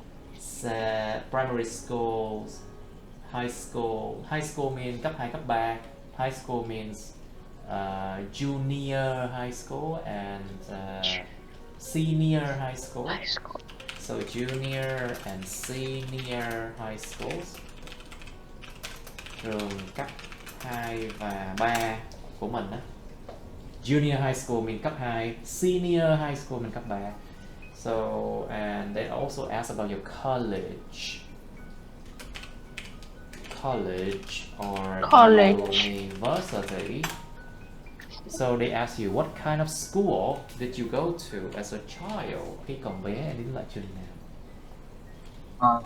primary schools, high school. High school means cấp 2, cấp 3. High school means junior high school and senior high school. So junior and senior high schools. Trường cấp 2 và 3 của mình đó. Junior high school means cấp 2, senior high school means cấp 3. So, and they also ask about your college or university. So they ask you, what kind of school did you go to as a child? Khi còn bé em đến lại trường nào?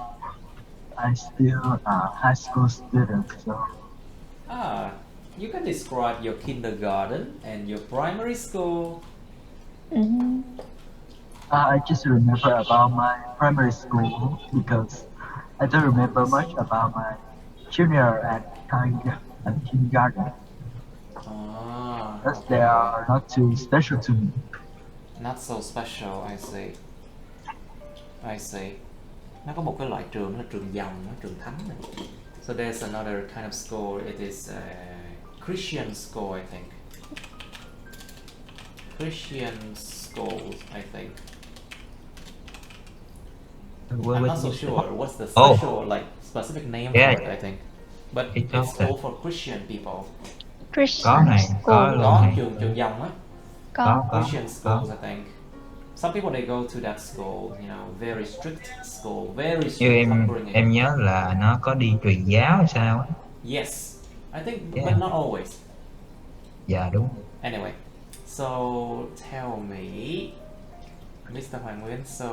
I'm still a high school student, so You can describe your kindergarten and your primary school. I just remember about my primary school because I don't remember much about my junior and kindergarten. Because they are not too special to me. Not so special, I see. Nó có một cái loại trường, nó là trường dòng, nó trường thánh này. So there's another kind of school. It is a Christian school, I think. Christian schools, I think. I'm not so sure what's the special, like specific name for it, I think. But it's school for Christian people. Christian school. Có trường dòng á. Có. Christian schools, I think. Some people they go to that school, you know, very strict school, very strict upbringing. Em nhớ là nó có đi truyền giáo hay sao á. Yes, I think, but not always. Dạ đúng. Anyway, so tell me, Mr. Hoàng Nguyên, so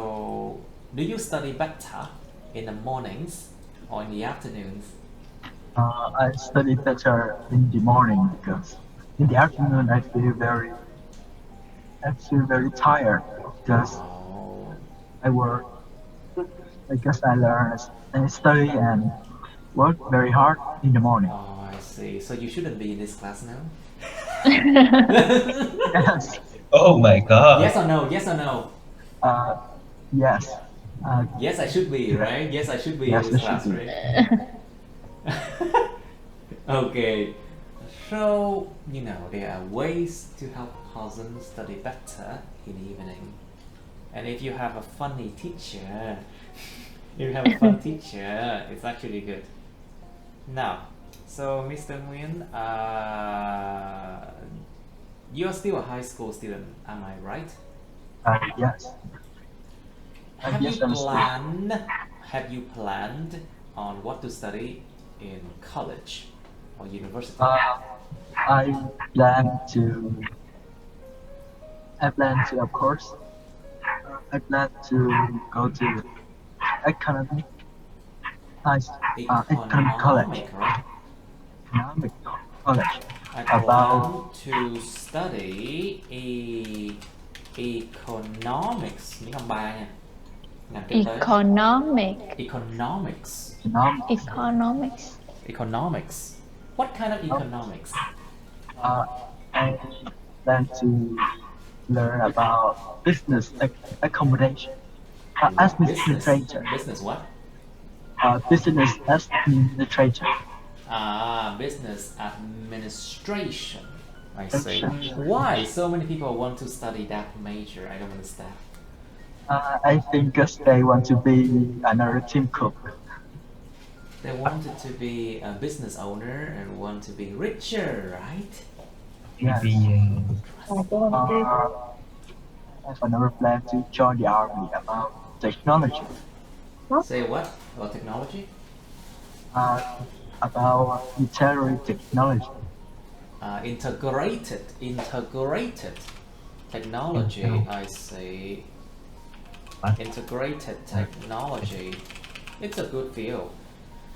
do you study better in the mornings or in the afternoons? I study better in the morning because in the afternoon I feel very tired because I work. I guess I learn and study and work very hard in the morning. Oh, I see. So you shouldn't be in this class now? Yes. Oh my god. Yes or no? Yes or no? Yes. Yes, I should be, right? Yes, I should be Yes, in this you class, should be. right? Okay. So, you know, there are ways to help cousins study better in the evening. And if you have a funny teacher, it's actually good. Now, so Mr. Nguyen, you're still a high school student, am I right? Yes. Have Yes, you planned on what to study in college or university? I plan to, of course, I plan to go to economic college. Economic, right? Economic college. I plan to study economics. Những ông ba nha. Economics. What kind of economics? I plan to learn about business accommodation. Administrator. Business what? Business administrator. Business administration. I see. Why so many people want to study that major? I don't understand. I think they want to be another Tim Cook. They wanted to be a business owner and want to be richer, right? Yes. Maybe I have another plan to join the army about technology. Say what? About technology? About military technology. Integrated technology. I see. What? Integrated technology. It's a good field.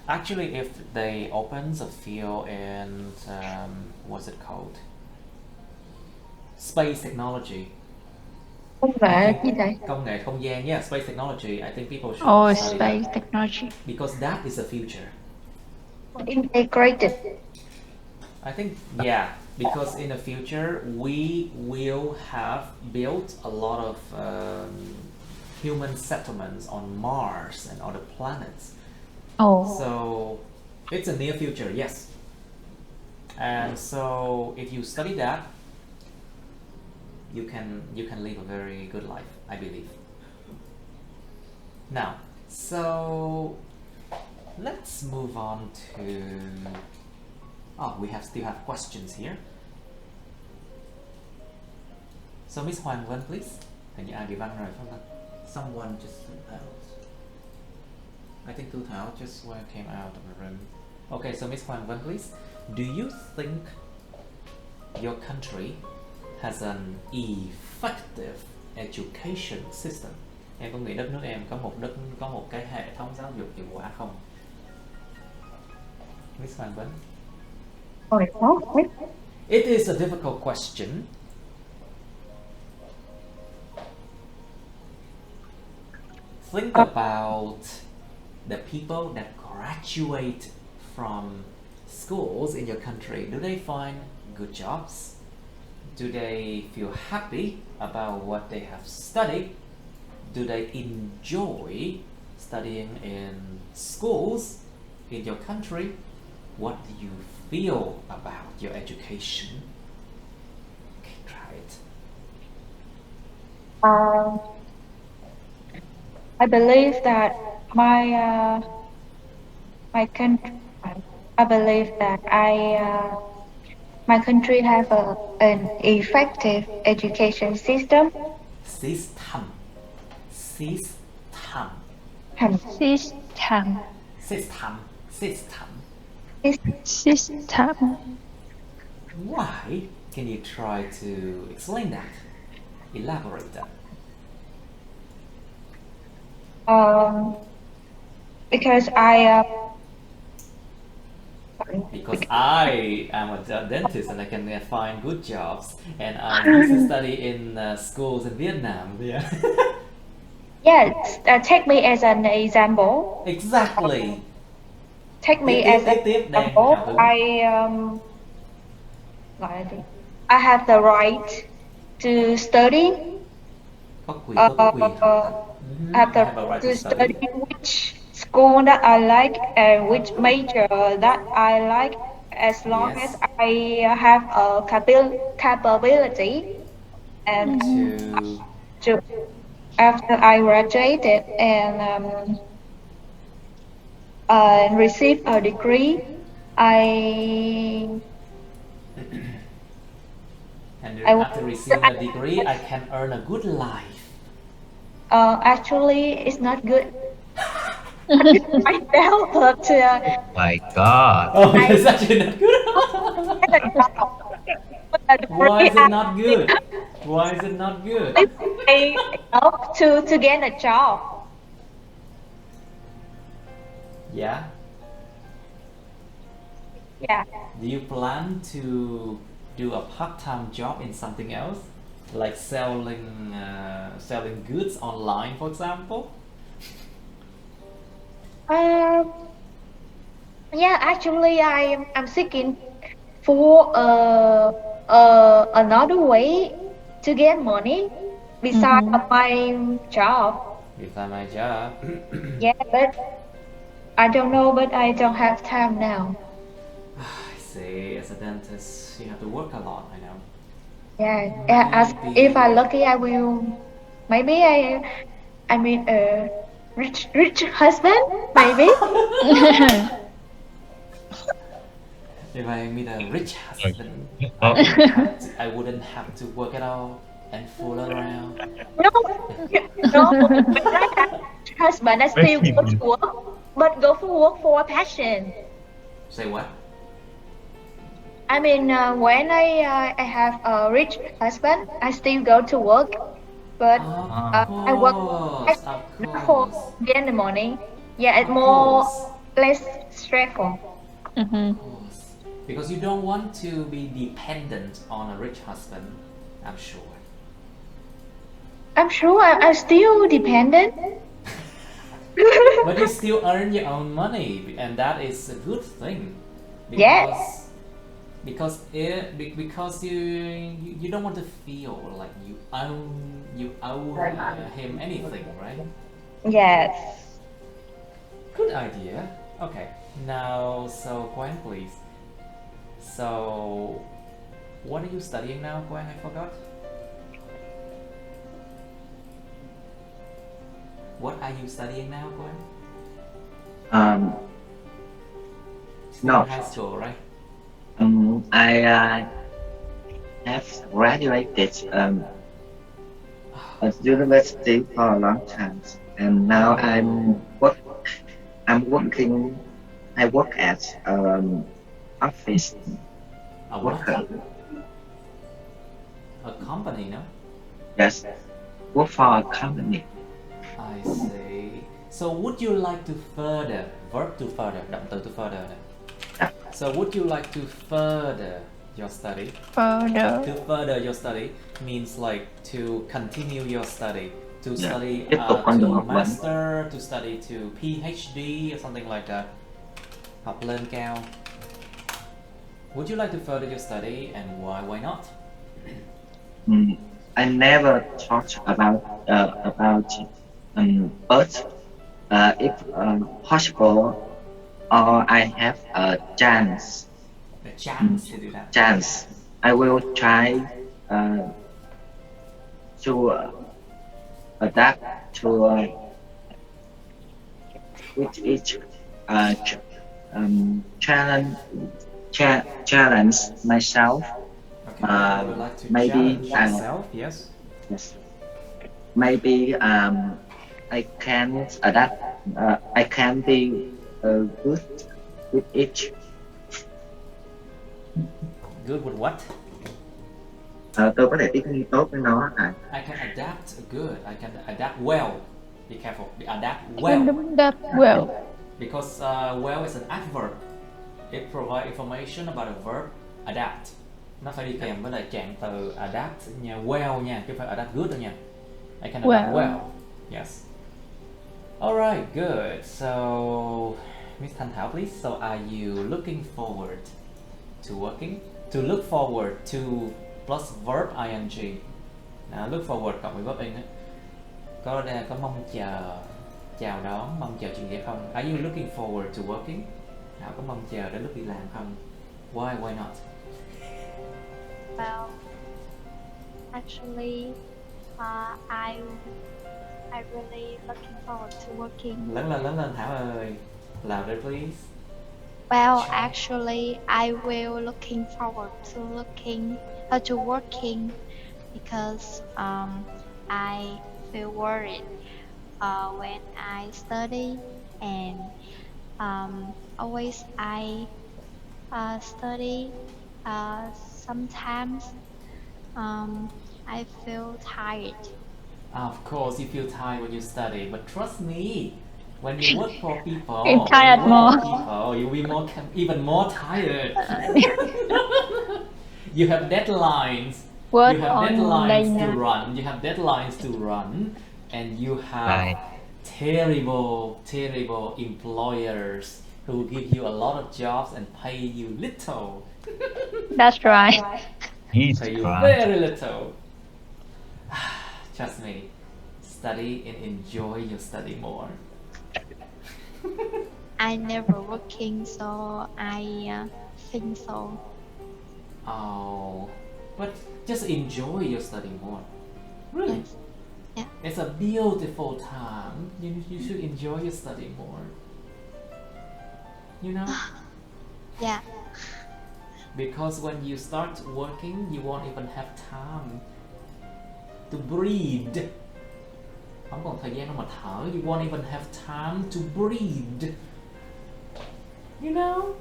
Actually, if they open the field in what's it called? Space technology. Công nghệ gì thầy? Công nghệ không gian, yeah, space technology. I think people should Oh, study space that technology. because that is the future. Integrated. I think, yeah, because in the future we will have built a lot of human settlements on Mars and other planets. Oh, So it's a near future, yes. And so if you study that, you can live a very good life, I believe. Now, so let's move on to. Oh, we still have questions here. So Miss Hoàng Vân, please. Hình như ai bị băng rồi phải không? Someone just out. I think Thu Thảo just came out of the room. Okay, so Miss Hoàng Vân, please. Do you think your country has an effective education system? Em có nghĩ đất nước em có một cái hệ thống giáo dục hiệu quả không? Miss Hoàng Vân. It is a difficult question. Think about the people that graduate from schools in your country. Do they find good jobs? Do they feel happy about what they have studied? Do they enjoy studying in schools in your country? What do you feel about your education? Okay, try it. I believe that my country. I believe that my country have an effective education system. System. system. Why? Can you try to explain that? Elaborate that. Because Because I am a dentist and I can find good jobs, and I used to study in schools in Vietnam. Yeah. yes, take me as an example. Exactly. Take me Tiếp, as tiếp, an tiếp, đang example. hào hứng. I have the right to study. Có quyền, tôi có quyền học tập. I have I the have a right to to study. study which school that I like and which major that I like, as long Yes. as I have a capability. And to after I graduated and receive a degree, And I after receiving a degree, I can earn a good life. actually it's not good myself, but My God. Oh, it's actually not good. Why is it not good? Why is it not good? enough to get a job. Yeah. Yeah. Do you plan to do a part-time job in something else, like selling goods online, for example? Yeah, actually I'm seeking for another way to get money besides my job. Besides my job. Yeah, but I don't know, but I don't have time now. I see. see. As a dentist, you have to work a lot. I know. Yeah, as Maybe. if I lucky, I will. Maybe I mean a rich husband. Maybe. If I meet a rich husband, Oh. I wouldn't have to work at all and fool around. No, no. When I have a husband, I still go to work, but go for work for passion. Say what? I mean, when I have a rich husband, I still go to work, but I work Of not for course. get in the morning. Yeah, it's Of more course. less stressful. Of course. Because you don't want to be dependent on a rich husband, I'm sure. I'm sure I'm still dependent. But you still earn your own money, and that is a good thing. Because, Yes. because you don't want to feel like you owe him anything, right? Yes. Good idea. Okay. Now, so Gwen, please. So, what are you studying now, Gwen? I forgot. What are you studying now, Gwen? Still No. in high school, right? I have graduated at university for a long time, and now I'm working. I work at office A worker. what? A company, no? Yes, work for a company. I see. So would you like to further, verb to further, động từ to further này. So would you like to further your study? Further. To further your study means like to continue your study, to Yeah. study Tiếp tục con đường to học vấn. master, to study to PhD or something like that. Học lên cao. Would you like to further your study, and why not? I never thought about but if possible, or I have a chance. The chance to do that. Chance. I will try to adapt to with each challenge myself. Okay. I would like to Maybe challenge yourself. Yes. yes. Maybe I can adapt. I can be good with each. Good with what? Tôi có thể thích nghi tốt với nó. I can adapt good. I can adapt well. Be careful. Adapt well. That well. Because well is an adverb. It provides information about a verb. Adapt. Nó phải đi kèm với lại trạng từ adapt nha, well nha, chứ không phải adapt good đâu nha. I can adapt well. Yes. Alright, good. So, Miss Thanh Thảo, please. So, are you looking forward to working? To look forward to plus verb ing. Now, look forward cộng với verb in ấy. Có mong chờ, chào đón, mong chờ chuyện gì không? Are you looking forward to working? Thảo có mong chờ đến lúc đi làm không? Why not? Well, actually, I really looking forward to working. Lớn lên Thảo ơi. Louder please. Well, actually, I will looking forward to working because I feel worried when I study, and always I study. Sometimes I feel tired. Of course, you feel tired when you study, but trust me, when you work for people, You're tired more. You'll be even more tired. You have deadlines. Work You have on deadlines to later. run. You have deadlines to run, and you have terrible employers who give you a lot of jobs and pay you little. That's right. Pay you very little. Trust me, study and enjoy your study more. I never working, so I think so. Oh, but just enjoy your study more. Really? Yes. Yeah. It's a beautiful time. You should enjoy your study more. You know? Yeah. Because when you start working, you won't even have time to breathe. Không còn thời gian đâu mà thở. You won't even have time to breathe. You know?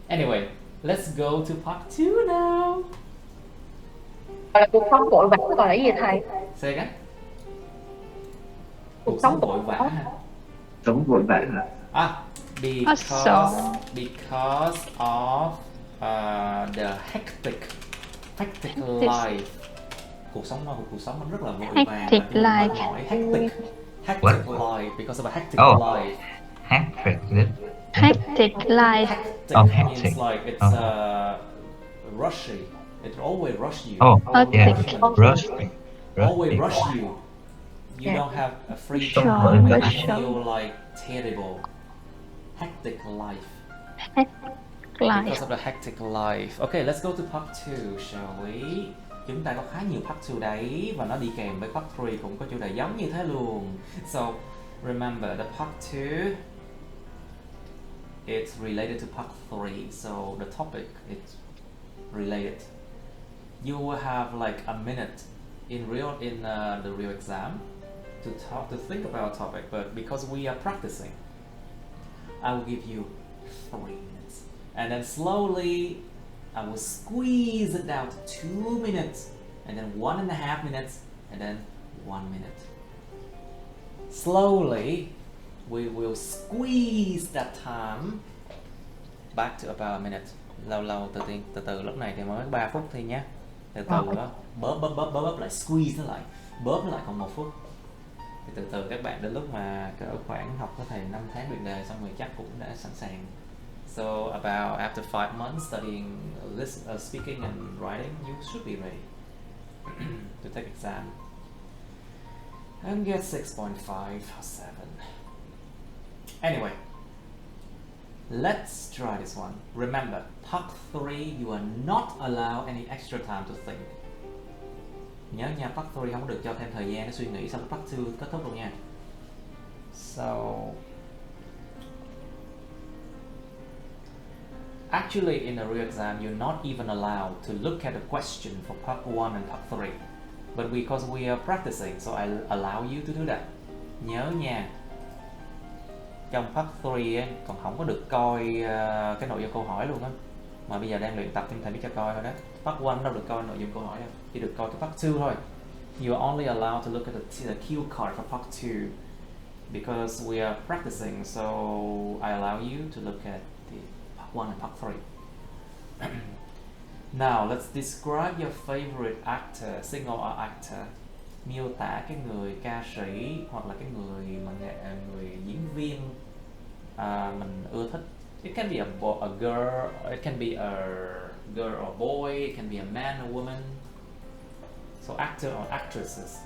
Anyway, let's go to part 2 now. Gọi là cuộc sống vội vã gọi là gì thầy? Say again. Cuộc sống vội vã hả? Sống vội vã hả? Because of the hectic life. Cuộc sống nó rất là vội vàng. Hectic life. Hectic life because of a hectic Oh. life. Hectic. Hectic life. Hectic Oh, means hectic. like it's rushy. It always rush you. Oh, Always yeah. rush you. Rush. Always rush you. You don't have a free Sure, time. You rush. feel like terrible. Hectic life. Life. Because of the hectic life. Okay, let's go to part 2, shall we? Chúng ta có khá nhiều part 2 đấy và nó đi kèm với part 3 cũng có chủ đề giống như thế luôn. So, remember the part 2 it's related to part 3. So, the topic is related. You will have like a minute in the real exam to think about a topic, but because we are practicing, I will give you 3 minutes, and then slowly I will squeeze it down to 2 minutes, and then 1.5 minutes, and then 1 minute. Slowly we will squeeze that time back to about a minute. Lâu từ từ lúc này thì mới 3 phút thôi nhé. Từ từ đó bóp lại, squeeze nó lại, bóp nó lại còn 1 phút. Thì từ từ các bạn đến lúc mà cỡ khoảng học có thể 5 tháng luyện đề xong rồi chắc cũng đã sẵn sàng. So about after 5 months studying speaking and writing, you should be ready to take exam and get 6.5 or 7. Anyway, let's try this one. Remember, part 3 you are not allowed any extra time to think. Nhớ nha, part 3 không được cho thêm thời gian để suy nghĩ sau part 2 kết thúc luôn nha. So actually in a real exam you're not even allowed to look at the question for part 1 and part 3. But because we are practicing, so I allow you to do that. Nhớ nha, trong part 3 ấy, còn không có được coi cái nội dung câu hỏi luôn á. Mà bây giờ đang luyện tập nên thầy biết cho coi thôi đó. Part 1 đâu được coi nội dung câu hỏi đâu, chỉ được coi cái part 2 thôi. You are only allowed to look at the cue card for part 2 because we are practicing, so I allow you to look at the part 1 and part 3. Now let's describe your favorite actor, singer or actor. Miêu tả cái người ca sĩ hoặc là cái người diễn viên mình ưa thích. It can be a girl, it can be a girl or boy, it can be a man or woman. So actor or actresses.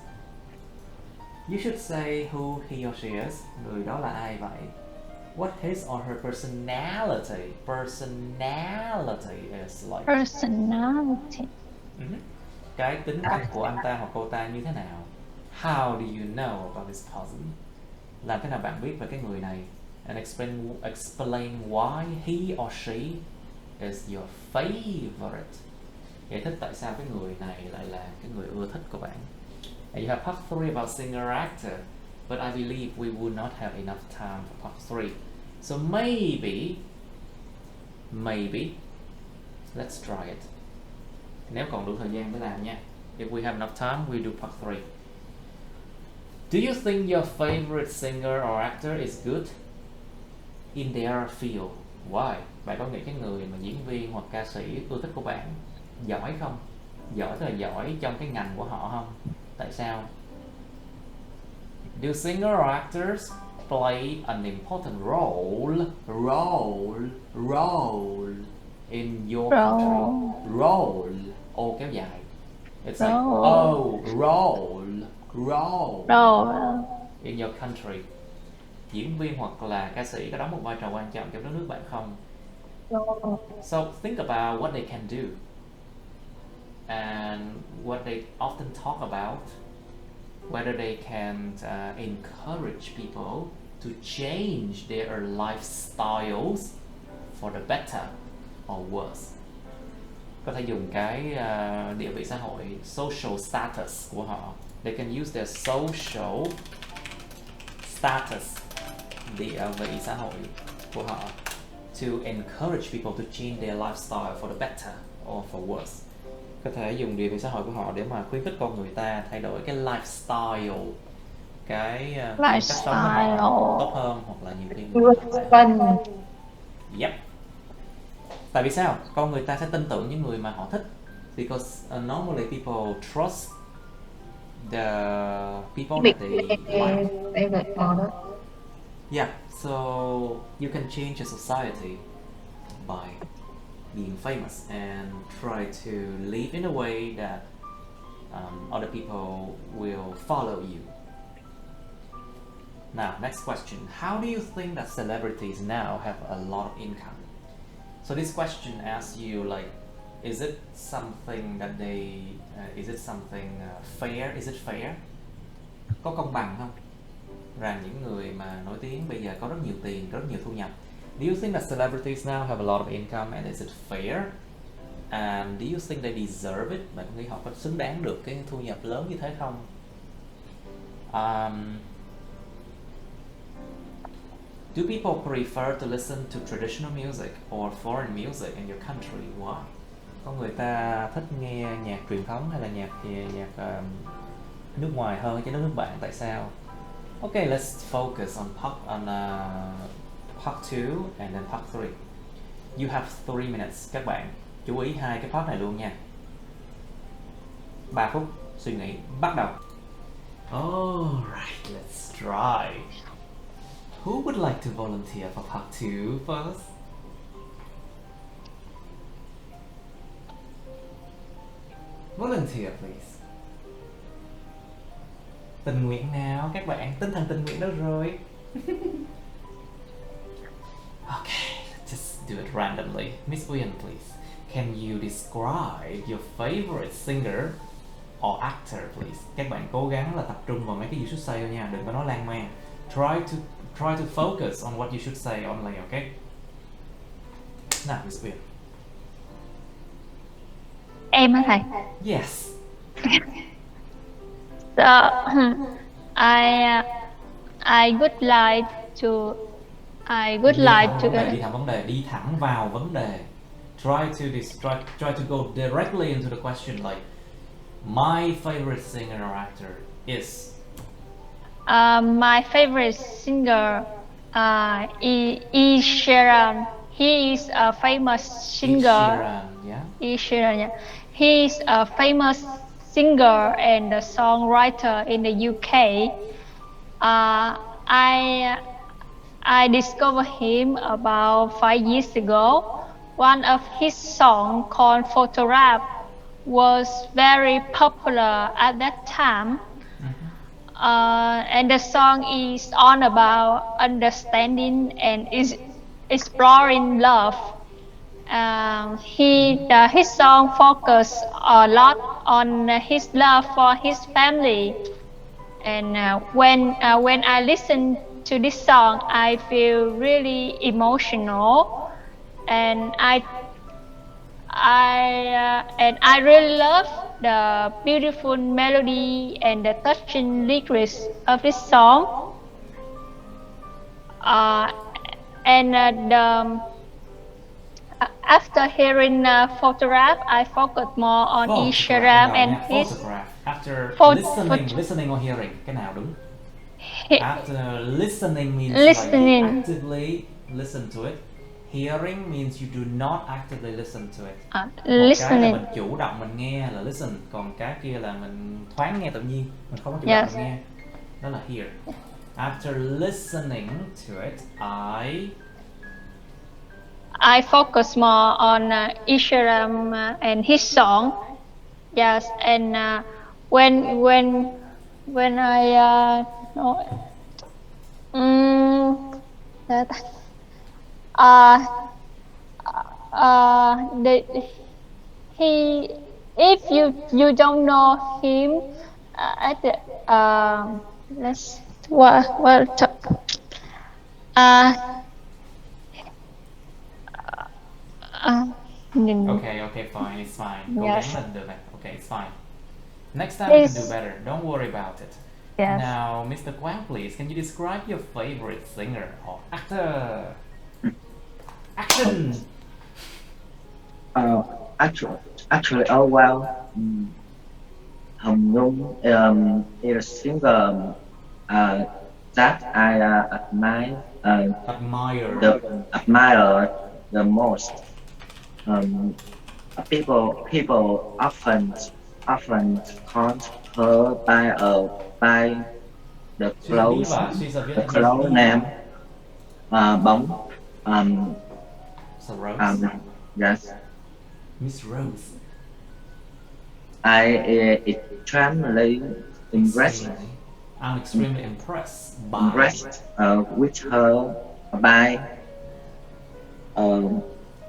You should say who he or she is. Người đó là ai vậy? What his or her personality is like. Personality. Cái tính cách của anh ta hoặc cô ta như thế nào? How do you know about this person? Làm thế nào bạn biết về cái người này? And explain why he or she is your favorite. Giải thích tại sao cái người này lại là cái người ưa thích của bạn. And you have part 3 about singer actor, but I believe we will not have enough time for part 3. So maybe let's try it. Nếu còn đủ thời gian mới làm nha. If we have enough time, we'll do part 3. Do you think your favorite singer or actor is good in their field? Why? Bạn có nghĩ cái người mà diễn viên hoặc ca sĩ ưa thích của bạn giỏi không? Giỏi tức là giỏi trong cái ngành của họ không? Tại sao? Do singer or actors play an important role in your country? Role. Ô kéo dài. It's like role in your country. Diễn viên hoặc là ca sĩ có đóng một vai trò quan trọng trong đất nước bạn không? So think about what they can do and what they often talk about, whether they can encourage people to change their lifestyles for the better or worse. Có thể dùng cái địa vị xã hội, social status của họ. They can use their social status, địa vị xã hội của họ, to encourage people to change their lifestyle for the better or for worse. Có thể dùng địa vị xã hội của họ để mà khuyến khích con người ta thay đổi cái lifestyle, cái cách sống của họ tốt hơn, hoặc là nhiều khi người ta yep. Tại vì sao? Con người ta sẽ tin tưởng những người mà họ thích. Because normally people trust the people that they like. Yeah, so you can change a society by being famous and try to live in a way that other people will follow you. Now, next question. How do you think that celebrities now have a lot of income? So this question asks you, like, is it something that they, is it something fair? Is it fair? Có công bằng không? Rằng những người mà nổi tiếng bây giờ có rất nhiều tiền, rất nhiều thu nhập. Do you think that celebrities now have a lot of income and is it fair? And do you think they deserve it? Bạn nghĩ họ có xứng đáng được cái thu nhập lớn như thế không? Do people prefer to listen to traditional music or foreign music in your country? Why? Có người ta thích nghe nhạc truyền thống hay là nhạc nước ngoài hơn cho nước bạn? Tại sao? Okay, let's focus on part 2 and then part 3. You have 3 minutes. Các bạn chú ý hai cái part này luôn nha. 3 phút suy nghĩ, bắt đầu. Alright, let's try. Who would like to volunteer for part 2 first? Volunteer, please. Tình nguyện nào các bạn, tinh thần tình nguyện đâu rồi? Okay, let's just do it randomly. Miss Uyên, please. Can you describe your favorite singer or actor, please? Các bạn cố gắng là tập trung vào mấy cái you should say nha, đừng có nói lan man. Try to focus on what you should say only, okay? Now, Miss Uyên. Em hả thầy? Yes. So, I would like to. Đi thẳng vào vấn đề. Try to go directly into the question, like, my favorite singer or actor is. My favorite singer, Sheeran. He is a famous singer. Sheeran, yeah. He is a famous singer and a songwriter in the UK. I discovered him about 5 years ago. One of his songs called Photograph was very popular at that time. And the song is all about understanding and is exploring love. His song focus a lot on his love for his family. And when I listen to this song, I feel really emotional, and I really love the beautiful melody and the touching lyrics of this song. After hearing Photograph, I focus more on Sheeran and his. Photograph. After listening or hearing, cái nào đúng? After listening means like you actively listen to it. Hearing means you do not actively listen to it. Listening. Cái là mình chủ động mình nghe là listen, còn cái kia là mình thoáng nghe tự nhiên, mình không có chủ động mình nghe. Đó là hear. After listening to it, I focus more on Sheeran and his song. Yes, and when I he, if you don't know him, at the let's Okay, fine, it's fine. Cố Yes. gắng lên được này. Okay, it's fine. Next time you can do Please. better. Don't worry about it. Yes. Now, Mr. Quang, please, can you describe your favorite singer or actor? Action! Actually, oh well, Hồng Nhung is a singer that I admire the most. People often call her by the close name Bóng. So Rose. Yes. Miss Rose. I extremely impressed. I'm extremely impressed With her by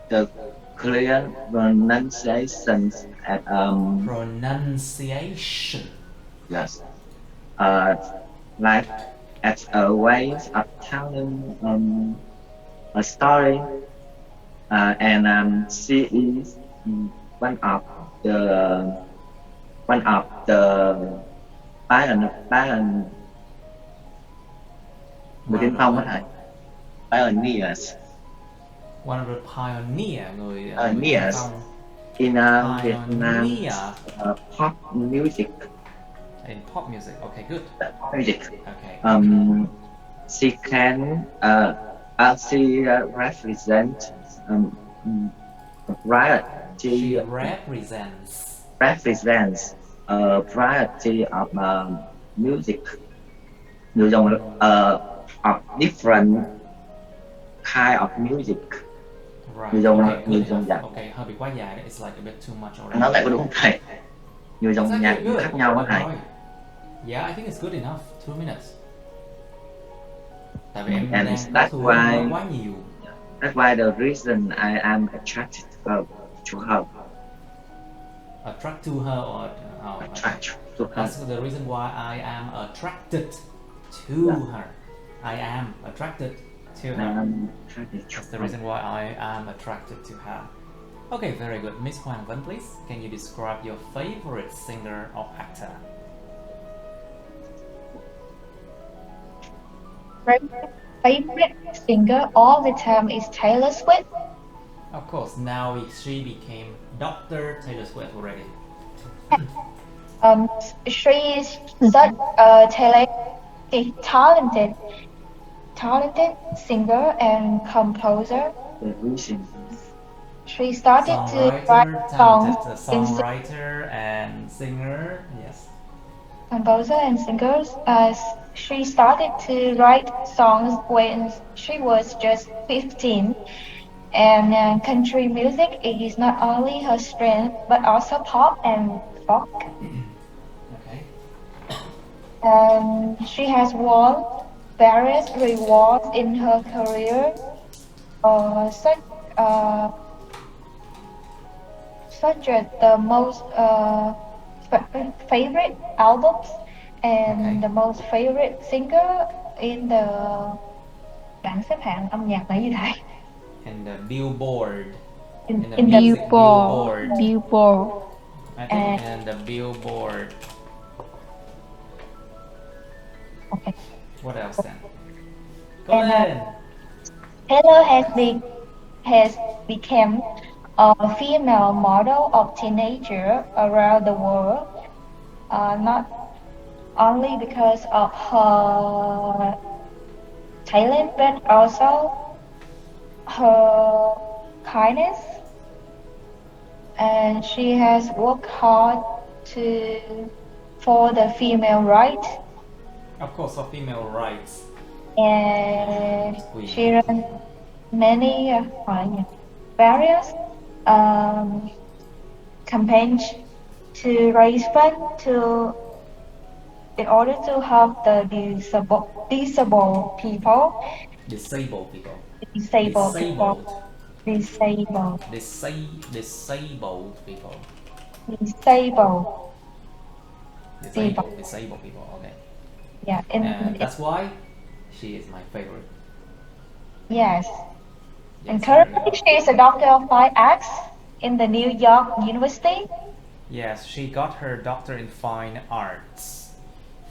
the clear pronunciation at pronunciation. Yes. Like as a way of telling a story, and she is one of the người tiên phong đó thầy, pioneers. One of the pioneer người Pioneers tiên phong in Vietnam pop music. In pop music, okay, good. Pop music. Okay. She can she represent variety. She represents a variety of music. Nhiều dòng of different kind of music. Right. Nhiều dòng Okay, nhiều dòng nhạc. Okay, hơi bị quá dài. It's like a bit too much already. Nói lại có đúng không thầy? Nhiều dòng nhạc khác nhau đó thầy. Yeah, I think it's good enough. 2 minutes. Tại vì em And đang that's quá nhiều. That's why the reason I am attracted to her. Attract to her or Attract to her. That's the reason why I am attracted to her. I am attracted to her. That's the reason why I am attracted to her. Okay, very good. Miss Hoàng Vân, please. Can you describe your favorite singer or actor? Favorite singer all the time is Taylor Swift. Of course, now she became Dr. Taylor Swift already. She is such a talented singer and composer. She started to write songs songwriter and singer, yes. Composer and singers. She started to write songs when she was just 15. And country music is not only her strength, but also pop and folk. Okay. She has won various rewards in her career, such as the most favorite albums and the most favorite singer in the bảng xếp hạng âm nhạc là gì thầy? In the Billboard. In the Billboard. I think in the Billboard. Okay. What else then? Go ahead. Taylor has become a female model of teenager around the world, not only because of her talent, but also her kindness. And she has worked hard for the female rights. Of course, for female rights. And she ran many various campaigns to raise funds in order to help the disabled people. Disabled. Disabled people. Disabled. Disabled people. Okay. Yeah. And that's why she is my favorite. Yes. Yes, And there you currently go. she is a doctor of fine arts in the New York University. Yes, she got her doctor in fine arts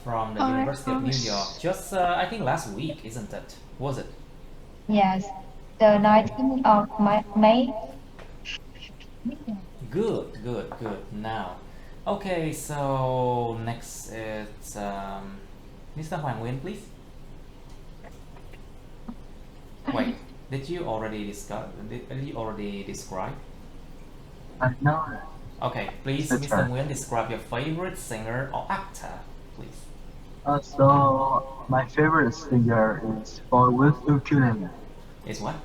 from the University of New York. Just I think last week, isn't it? Was it? Yes. The 19th of May. Good. Now, okay. So next it's Mr. Hoàng Nguyên, please. Wait, did you already discuss? Did you already describe? No. Okay, please, That's Mr. right. Nguyen, describe your favorite singer or actor, please. So my favorite singer is boy with ukulele. Is what?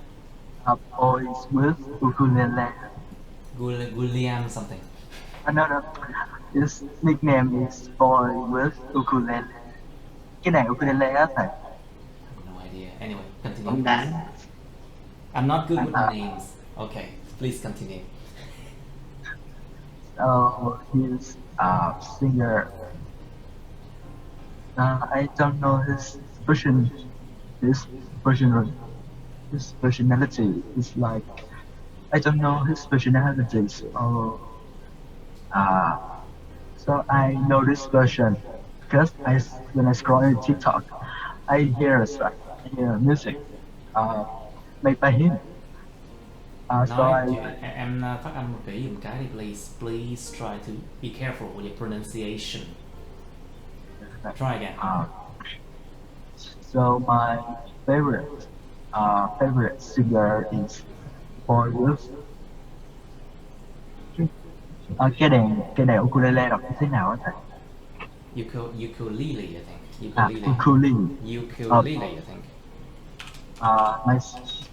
Boys with ukulele. Guliam something. No. His nickname is boy with ukulele. Cái này ukulele á thầy. No idea. Anyway, continue. Bóng đá. I'm not good with names. Okay, please continue. He's a singer. I don't know his personality is like, I don't know his personality. So I know this version because when I scroll on TikTok, I hear music made by him. Nói chuyện, em phát âm kỹ một cái đi, please. Please try to be careful with your pronunciation. Try again. So my favorite singer is Boy With. Cái đàn ukulele đọc như thế nào hả thầy? Ukulele, I think. Ukulele, I think. My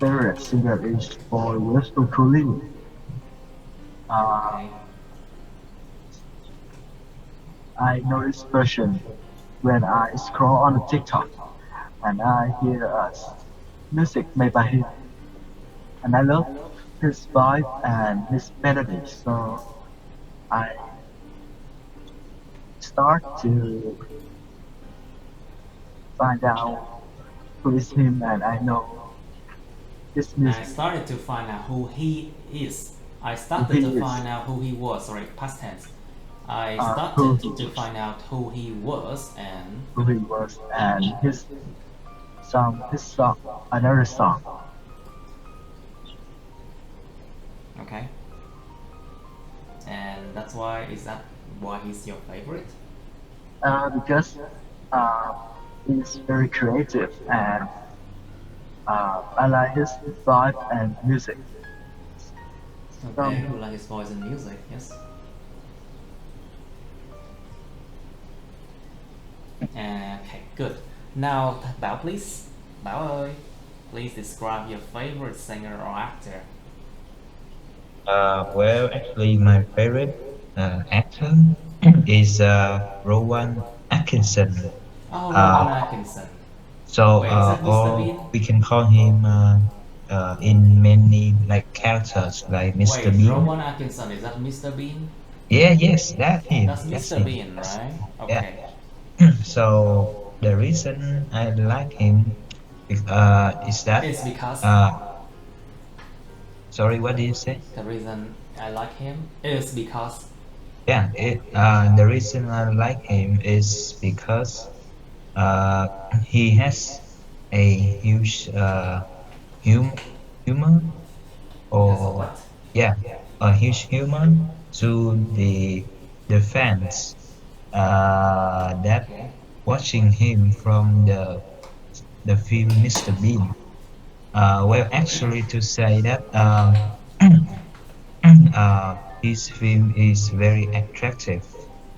favorite singer is Boy With Ukulele. Okay. I know this version when I scroll on the TikTok and I hear music made by him, and I love his vibe and his melody. So I start to find out who is him, and I know his music. I started to find out who he is. I started to find out who he was. Sorry, past tense. I started to find out who he was and his song, another song. Okay. And that's why, is that why he's your favorite? Because he's very creative and I like his vibe and music. Okay, you like his voice and music, yes. Okay, good. Now, Bảo, please. Bảo ơi, please describe your favorite singer or actor. Well, actually, my favorite actor is Rowan Atkinson. Oh, Rowan Atkinson. So, Wait, is that Mr. or Bean? we can call him in many like characters like Mr. Wait, Bean. Rowan Atkinson, is that Mr. Bean? Yeah, yes, that's him. That's Mr. Bean, right? Okay. Yeah. So the reason I like him is that It's because sorry, what did you say? the reason I like him is because Yeah, the reason I like him is because he has a huge humor, or what? yeah, a huge humor to the fans that Okay. watching him from the film Mr. Bean. Well, actually, to say that his film is very attractive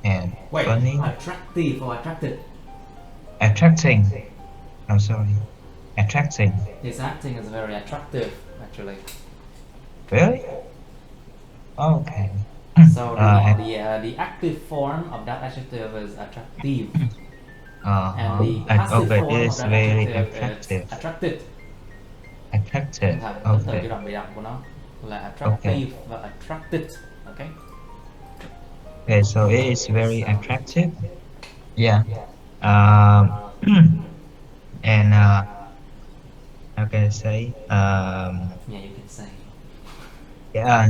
and Wait, funny. attractive or attracted? Attracting. I'm sorry. Attracting. His acting is very attractive, actually. Really? Okay. So the active form of that adjective is attractive, and the passive form of it is that very adjective attractive. is attracted. Attractive. Tính từ Okay. chữ động bị động của nó là attractive và attracted. Okay. Okay, so it is very attractive. Yeah. Um, and how can I say? Yeah, you can say. Yeah,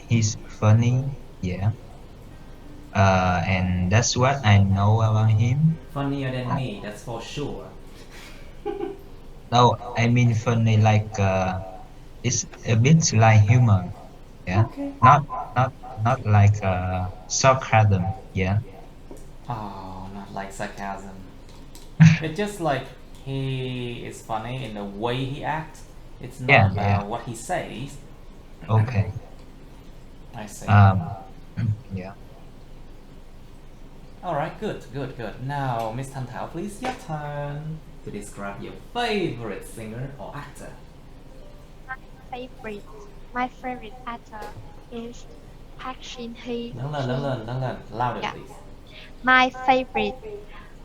he's funny. Yeah. And that's what I know about him. Funnier than me, that's for sure. No, I mean funny like it's a bit like humor. Yeah. Okay. Not like sarcasm. Yeah. Oh, not like sarcasm. It's just like he is funny in the way he acts. It's not Yeah. about Yeah. what he says. Okay. I see. Yeah. Alright, good. Now, Miss Thanh Thảo, please, your turn to describe your favorite singer or actor. My favorite actor is Park Shin Hye. Lớn lên, louder Yeah. please. My favorite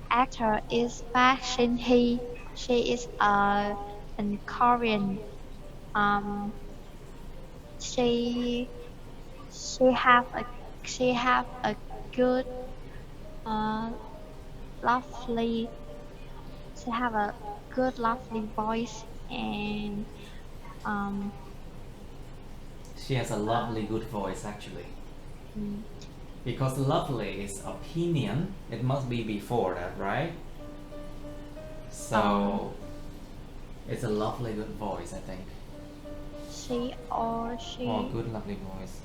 actor is Park Shin Hye. She is a Korean. She have a good lovely she have a good lovely voice, and She has a lovely good voice actually. Because lovely is opinion, it must be before that, right? So it's a lovely good voice, I think. or good lovely voice.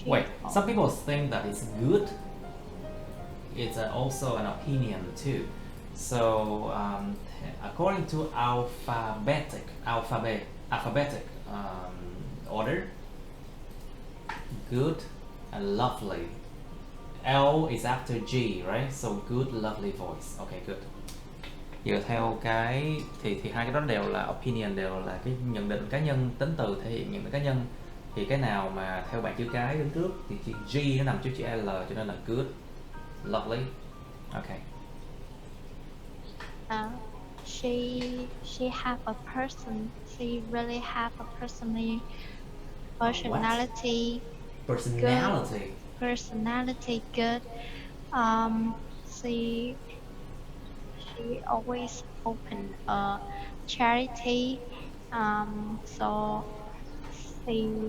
Wait, some people think that it's good. It's also an opinion too. So according to alphabetic order, good and lovely. L is after G, right? So good, lovely voice. Okay, good. Giờ theo cái thì hai cái đó đều là opinion, đều là cái nhận định cá nhân, tính từ thể hiện nhận định cá nhân. Thì cái nào mà theo bảng chữ cái đứng trước thì chữ G nó nằm trước chữ L, cho nên là good, lovely. Okay. She have a person. She really have a personality. Personality. Good. Personality good. She always open a charity. So she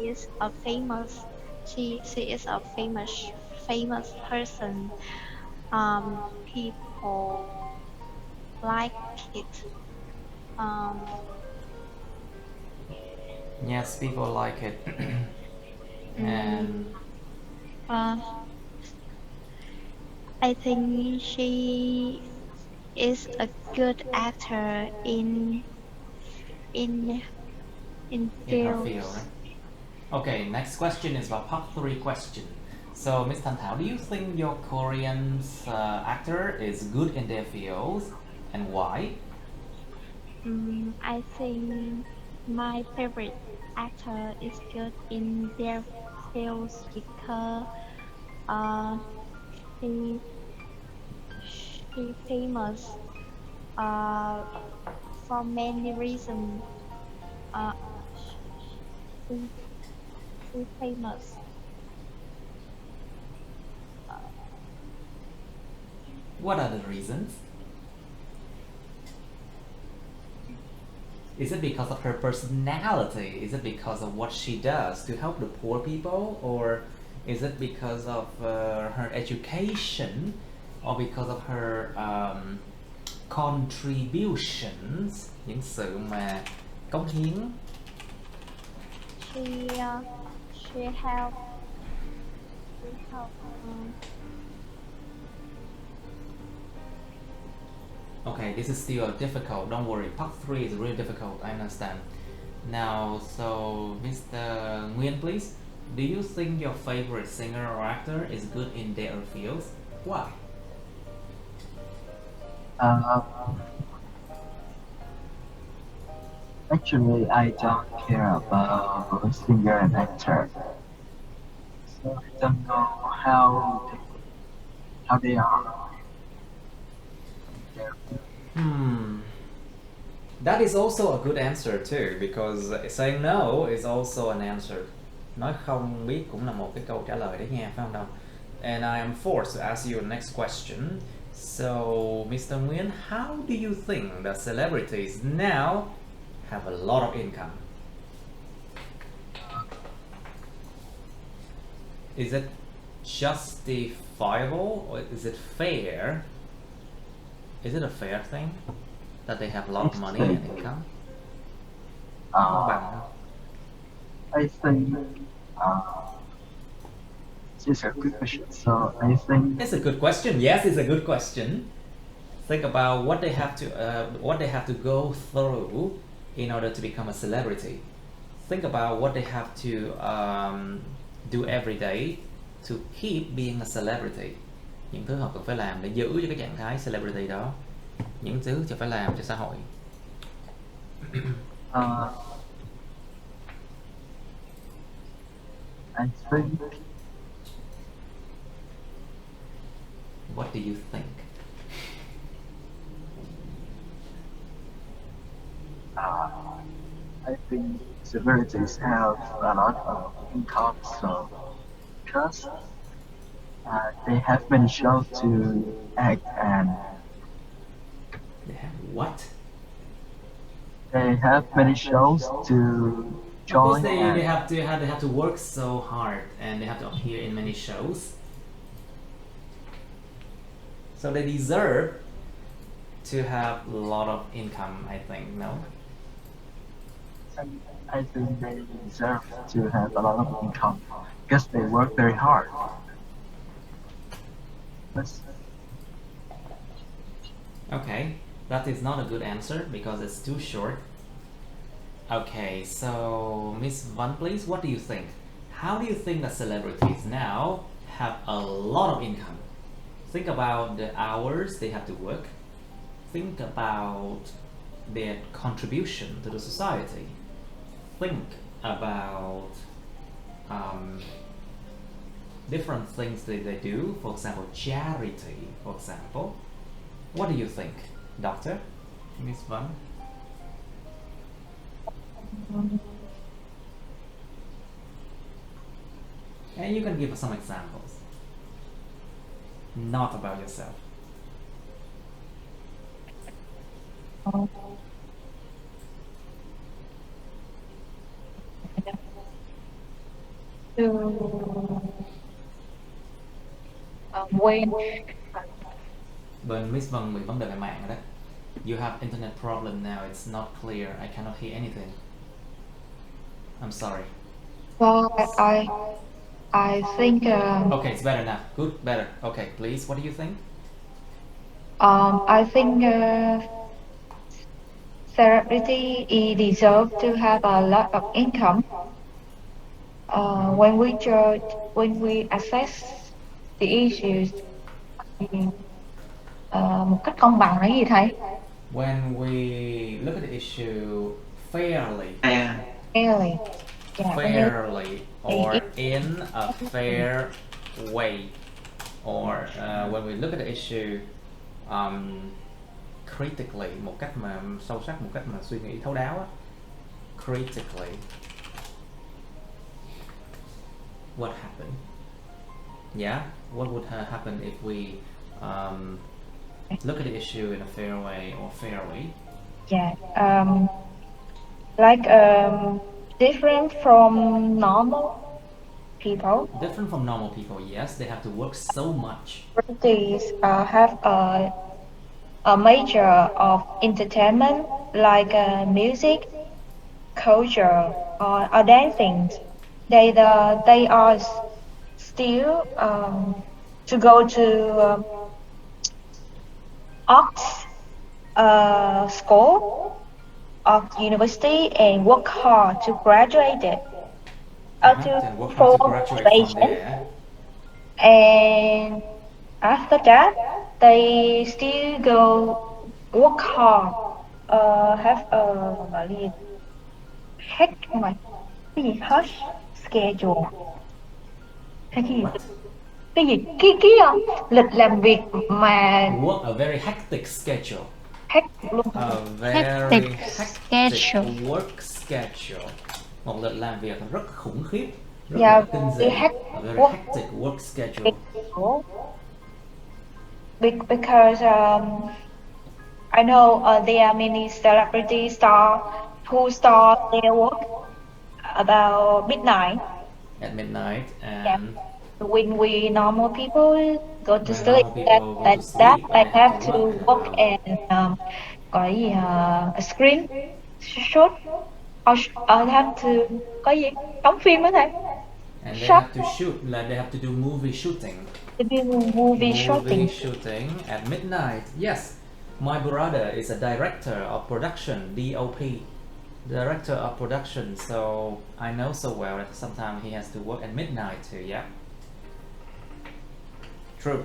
is a famous. She is a famous person. People like it. Yes, people like it. And I think she is a good actor in in her film. field, right? Okay, next question is about part 3 question. So, Miss Thanh Thảo, do you think your Korean actor is good in their fields, and why? I think my favorite actor is good in their fields because she famous for many reasons. She famous. What are the reasons? Is it because of her personality? Is it because of what she does to help the poor people? Or is it because of her education? Or because of her contributions? Những sự mà cống hiến. She help. Okay, this is still difficult. Don't worry. Part 3 is really difficult. I understand. Now, so Mr. Nguyen, please. Do you think your favorite singer or actor is good in their fields? Why? Actually, I don't care about singer and actor, so I don't know how they are. That is also a good answer too, because saying no is also an answer. Nói không biết cũng là một cái câu trả lời đấy nha, phải không đâu? And I am forced to ask you the next question. So, Mr. Nguyen, how do you think that celebrities now have a lot of income? Is it justifiable or is it fair? Is it a fair thing that they have a lot of money and income? Công bằng không? I think it's a good question. So I think It's a good question. Yes, it's a good question. Think about what they have to go through in order to become a celebrity. Think about what they have to do every day to keep being a celebrity. Những thứ họ cần phải làm để giữ cho cái trạng thái celebrity đó. Những thứ cho phải làm cho xã hội. I think. What do you think? I think celebrities have a lot of income, so because they have many shows to act and They have what? they have many shows to Of course, join. they have to work so hard and they have to appear in many shows. So they deserve to have a lot of income, I think, no? I think they deserve to have a lot of income because they work very hard. Okay, that is not a good answer because it's too short. Okay, so Miss Van, please, what do you think? How do you think that celebrities now have a lot of income? Think about the hours they have to work. Think about their contribution to the society. Think about different things that they do. For example, charity, for example. What do you think, Doctor? Miss Van? And you can give us some examples. Not about yourself. When Bên Miss Vân bị vấn đề về mạng rồi đấy. You have internet problem now. It's not clear. I cannot hear anything. I'm sorry. well, I think Okay, it's better now. Good, better. Okay, please. What do you think? I think celebrity deserve to have a lot of income. When we assess the issues một cách công bằng là gì thầy? When we look at the issue fairly, Fairly, yeah, fairly, or in a fair way, or when we look at the issue critically, một cách mà sâu sắc, một cách mà suy nghĩ thấu đáo á. Critically, what happened? Yeah, what would happen if we look at the issue in a fair way or fairly? yeah. Like different from normal people. Different from normal people, yes. They have to work so much. Celebrities have a major of entertainment like music, culture, or dancing. They are still to go to arts school or university and work hard to graduate it. And work hard to graduate from there. And after that, they still go work hard, have a hush schedule. Hay cái gì cái lịch làm việc mà Work a very hectic schedule. hectic luôn. A very Hectic hectic schedule. work schedule. Một lịch làm việc rất khủng khiếp, rất Yeah, là kinh very dị. hectic A very work hectic work schedule. because I know there are many celebrity stars who start their work about midnight. At midnight, Yeah. and When we normal people go to when sleep, normal people go to that sleep, they they have have to to work at work about and có gì a screen shot or have to có gì đóng phim đó thầy. and they Shot have to shoot, like they have to do movie shooting. to do movie shooting. Shooting at midnight. Yes, my brother is a director of production, DOP, director of production. So I know so well that sometimes he has to work at midnight too. Yeah, true.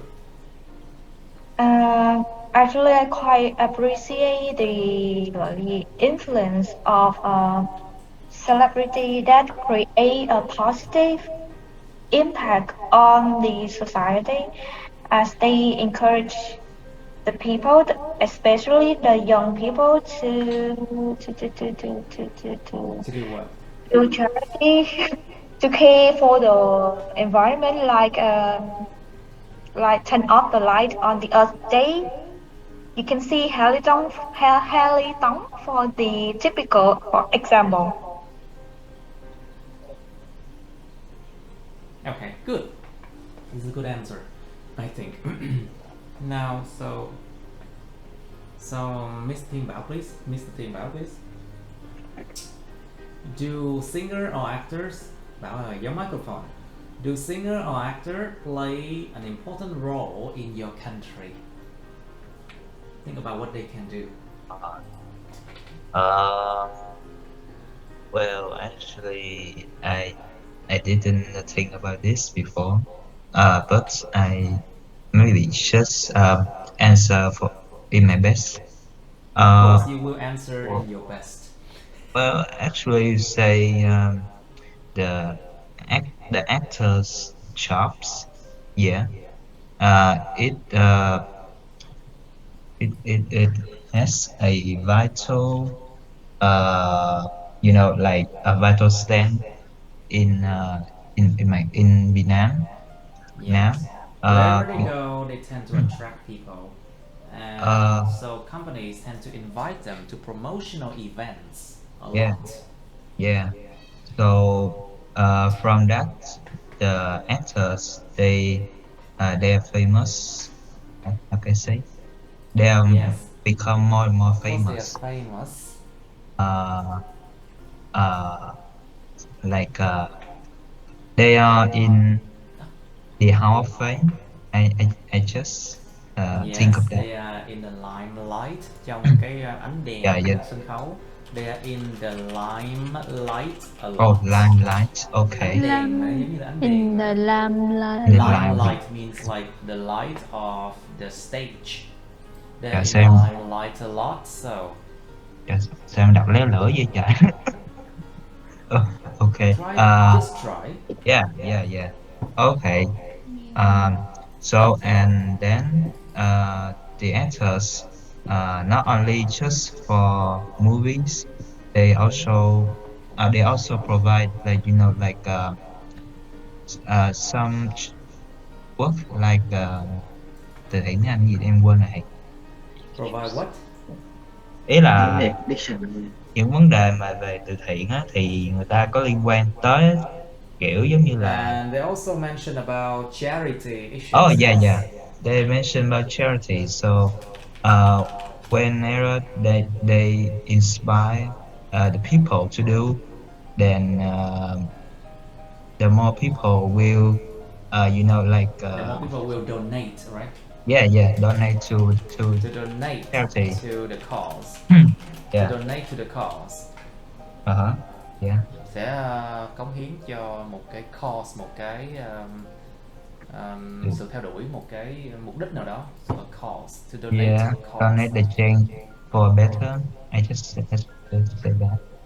Actually, I quite appreciate the influence of celebrity that create a positive impact on the society as they encourage the people, especially the young people, To do what? do charity, to care for the environment, like turn off the light on the Earth Day. You can see Heliton for the typical, for example. Okay, good. This is a good answer, I think. Now, so Mr. Thiên Bảo, please. Mr. Thiên Bảo, please. Do singer or actors, Bảo ơi, your microphone. Do singer or actor play an important role in your country? Think about what they can do. Well, actually, I didn't think about this before. But I maybe just answer for in my best. Of course, you will answer in your best. Well, actually, you say the actors' jobs. Yeah. It has a vital like a vital stand in Vietnam. Yes. Now, Wherever they go, they tend to attract people, and so companies tend to invite them to promotional events a lot. Yeah. So from that, the actors they are famous. How can I say? They Yes. become more and more Of course, they are famous. famous. Like they are in the Hall of Fame. I just think Yes, of that. they are in the limelight trong cái ánh đèn Yeah, của yeah. sân khấu. They are in the limelight a lot. Oh, limelight. Okay. Ánh đèn mà giống như là ánh đèn. In the lamplight. Limelight means like the light of the stage. They are in the Same. limelight a lot, so Sao em đọc léo lưỡi vậy trời? Okay. try, just try. Yeah. Okay. So and then the actors not only just for movies, they also provide some work like từ thiện tiếng Anh gì em quên rồi. Provide what? Ý là Dictionary. những vấn đề mà về từ thiện á, thì người ta có liên quan tới kiểu giống như là And they also mentioned about charity issues. oh yeah they mentioned about charity, so whenever they inspire the people to do, then the more people will the more people will donate, right? Donate to donate charity. to the cause. Yeah. To donate to the cause. Yeah. Sẽ cống hiến cho một cái cause, một cái sự theo đuổi một cái mục đích nào đó. So a cause, to donate to the cause. Donate the change for a better. I just say that.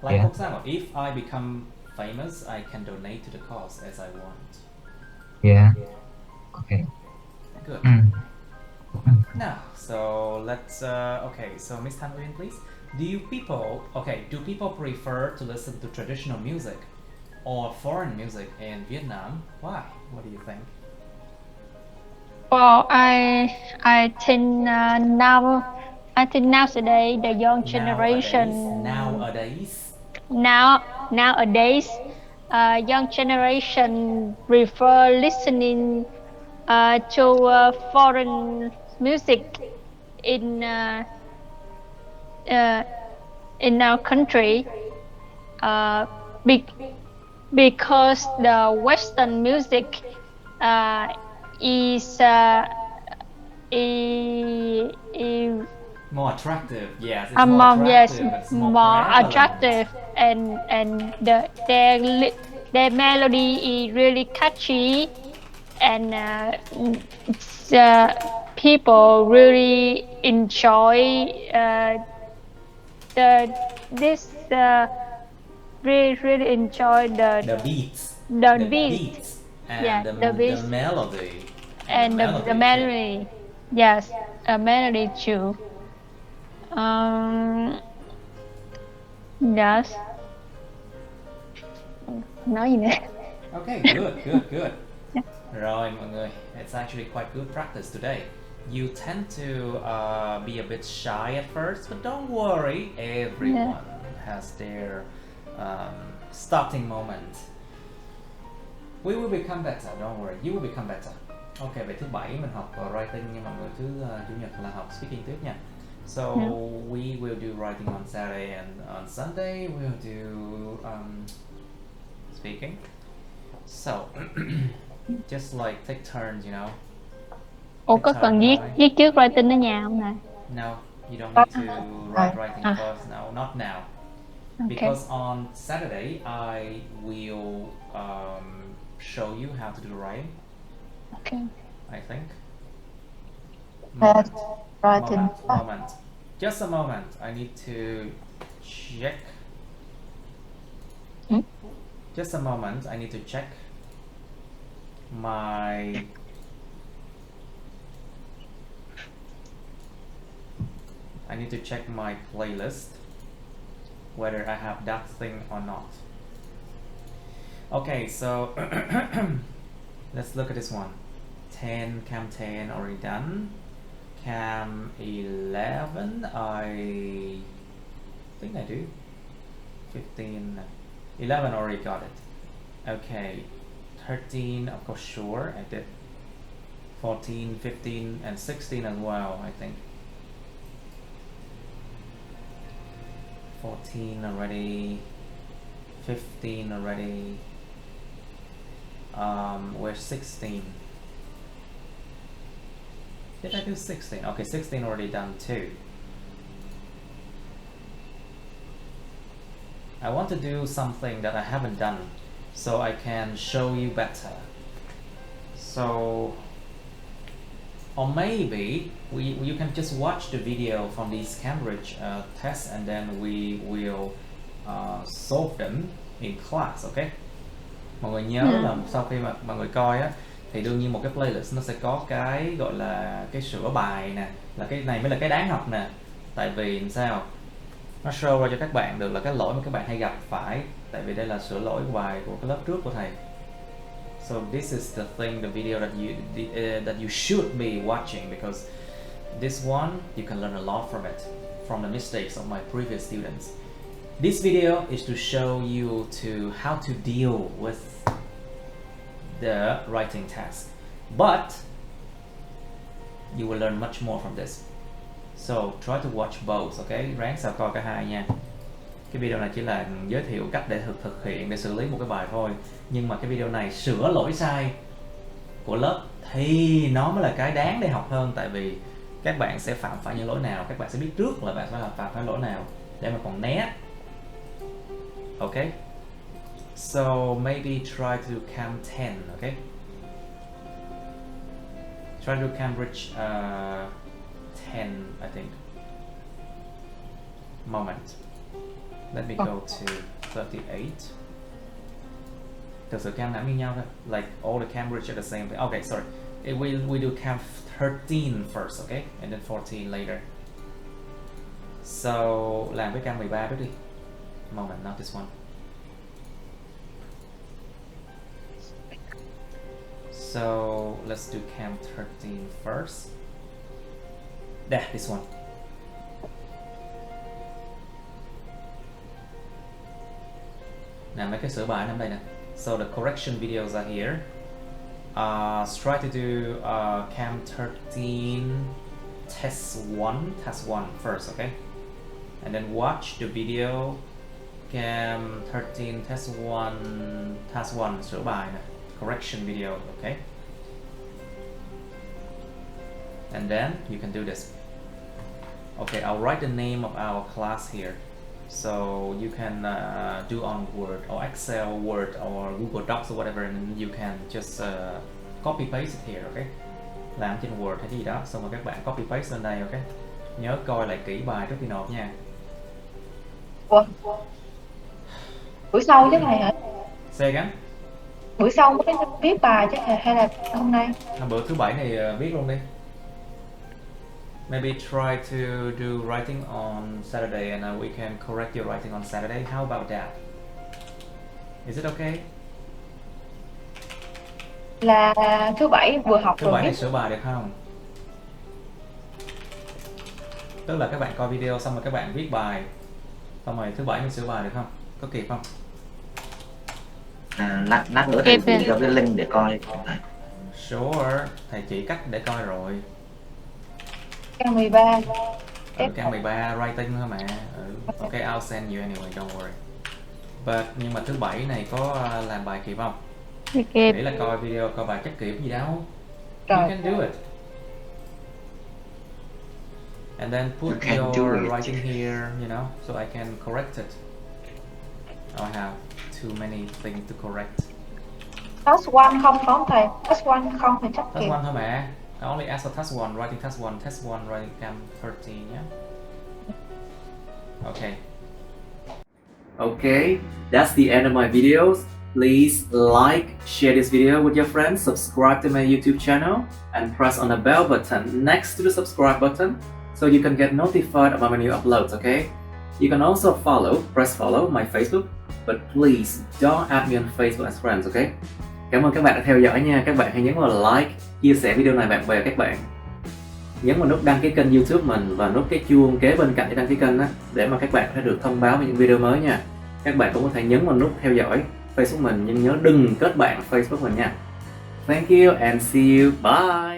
Like for example, if I become famous, I can donate to the cause as I want. Yeah. Okay. Good. No. So let's. Okay. So Miss Tan Uyên, please. Do people prefer to listen to traditional music or foreign music in Vietnam? Why? What do you think? Well, I think nowadays the young generation nowadays young generation prefer listening to foreign music in uh, uh, in our country uh, be- because the Western music uh, is is More attractive. Yes, it's more yes, attractive. It's more more prevalent. attractive, and their melody is really catchy, and people really enjoy the this really enjoy The beats. the The beat, beats yeah, and the the beat melody. and the Too. melody, yes, a melody too. Um, yes. Nói gì nữa? Okay, good. Rồi mọi người, it's actually quite good practice today. You tend to be a bit shy at first, but don't worry, everyone has their starting moment. We will become better, don't worry, you will become better. Ok, vậy thứ bảy mình học writing nhưng mọi người, thứ chủ nhật là học speaking tiếp nha. So we will do writing on Saturday, and on Sunday we'll do speaking. So just like take turns, you know. Ủa có cần viết trước writing ở nhà không nè? No, you don't need to write writing first. No, not now. Okay. Because on Saturday I will show you how to do writing. Okay. I think. Moment. Just a moment. I need to check. Just a moment. I need to check my playlist, whether I have that thing or not. Okay, so let's look at this one. 10, cam 10 already done. Cam 11, I think I do. 15, 11 already got it. Okay, 13, of course, sure, I did. 14, 15, and 16 as well, I think. 14 already, 15 already. Where's 16? Did I do 16? Okay, 16 already done too. I want to do something that I haven't done so I can show you better. So, or maybe you can just watch the video from these Cambridge tests, and then we will solve them in class, okay? Mọi người nhớ là sau khi mà mọi người coi á, thì đương nhiên một cái playlist nó sẽ có cái gọi là cái sửa bài nè, là cái này mới là cái đáng học nè. Tại vì sao? Nó show ra cho các bạn được là cái lỗi mà các bạn hay gặp phải. Tại vì đây là sửa lỗi của bài của cái lớp trước của thầy. So this is the thing, the video that you should be watching, because this one you can learn a lot from it, from the mistakes of my previous students. This video is to show you how to deal with the writing task, but you will learn much more from this. So try to watch both, okay? Ráng sao coi cả hai nha. Cái video này chỉ là giới thiệu cách để thực hiện, để xử lý một cái bài thôi. Nhưng mà cái video này sửa lỗi sai của lớp thì nó mới là cái đáng để học hơn. Tại vì các bạn sẽ phạm phải những lỗi nào, các bạn sẽ biết trước là bạn sẽ phạm phải lỗi nào để mà còn né. Okay? So maybe try to do Cam 10, okay? Try to do Cambridge 10, I think. Moment. Let me go to 38. Thực sự cam nắm như nhau thôi. Like all the Cambridge are the same thing. Okay, sorry. We do Cam 13 first, okay? And then 14 later. So, làm cái cam 13 trước đi. Moment, not this one. So, let's do cam 13 first. There, this one. Now, mấy cái sửa bài nằm đây nè. So, the correction videos are here. Try to do cam 13 test 1 first, okay? And then watch the video cam 13 test 1 sửa bài nè, correction video, okay? And then you can do this. Okay, I'll write the name of our class here, so you can do on Word or Excel, Word or Google Docs or whatever, and you can just copy paste it here, okay? Làm trên Word hay gì đó, xong rồi các bạn copy paste lên đây, okay? Nhớ coi lại kỹ bài trước khi nộp nha. Ủa? Buổi sau chứ thầy hả? Say again? Buổi sau mới viết bài chứ thầy, hay là hôm nay? Bữa thứ bảy này viết luôn đi. Maybe try to do writing on Saturday and we can correct your writing on Saturday. How about that? Is it okay? Là thứ bảy vừa học Thứ rồi bảy này viết. sửa bài được không? Tức là các bạn coi video xong rồi các bạn viết bài, xong rồi thứ bảy mình sửa bài được không? Có kịp không? Lát nữa thầy gửi cho cái link để coi. Sure, thầy chỉ cách để coi rồi. Cam 13. Cam 13 writing thôi mà. Okay, I'll send you anyway, don't worry. But nhưng mà thứ bảy này có làm bài kịp không? Kịp. Nghĩ là coi video, coi bài chắc kịp gì đâu. Rồi. You can do it. And then put your writing here, you know, so I can correct it. I have too many things to correct. Task 1 không có thầy. Task 1 không thì chắc Task kịp. 1 thôi mà. I only asked for task 1, writing task 1, writing cam 13, yeah? Okay. Okay, that's the end of my videos. Please like, share this video with your friends, subscribe to my YouTube channel, and press on the bell button next to the subscribe button so you can get notified about my new uploads, okay? You can also press follow my Facebook, but please don't add me on Facebook as friends, okay? Cảm ơn các bạn đã theo dõi nha. Các bạn hãy nhấn vào like, chia sẻ video này bạn bè các bạn. Nhấn vào nút đăng ký kênh YouTube mình và nút cái chuông kế bên cạnh để đăng ký kênh á, để mà các bạn có thể được thông báo về những video mới nha. Các bạn cũng có thể nhấn vào nút theo dõi Facebook mình, nhưng nhớ đừng kết bạn Facebook mình nha. Thank you and see you. Bye.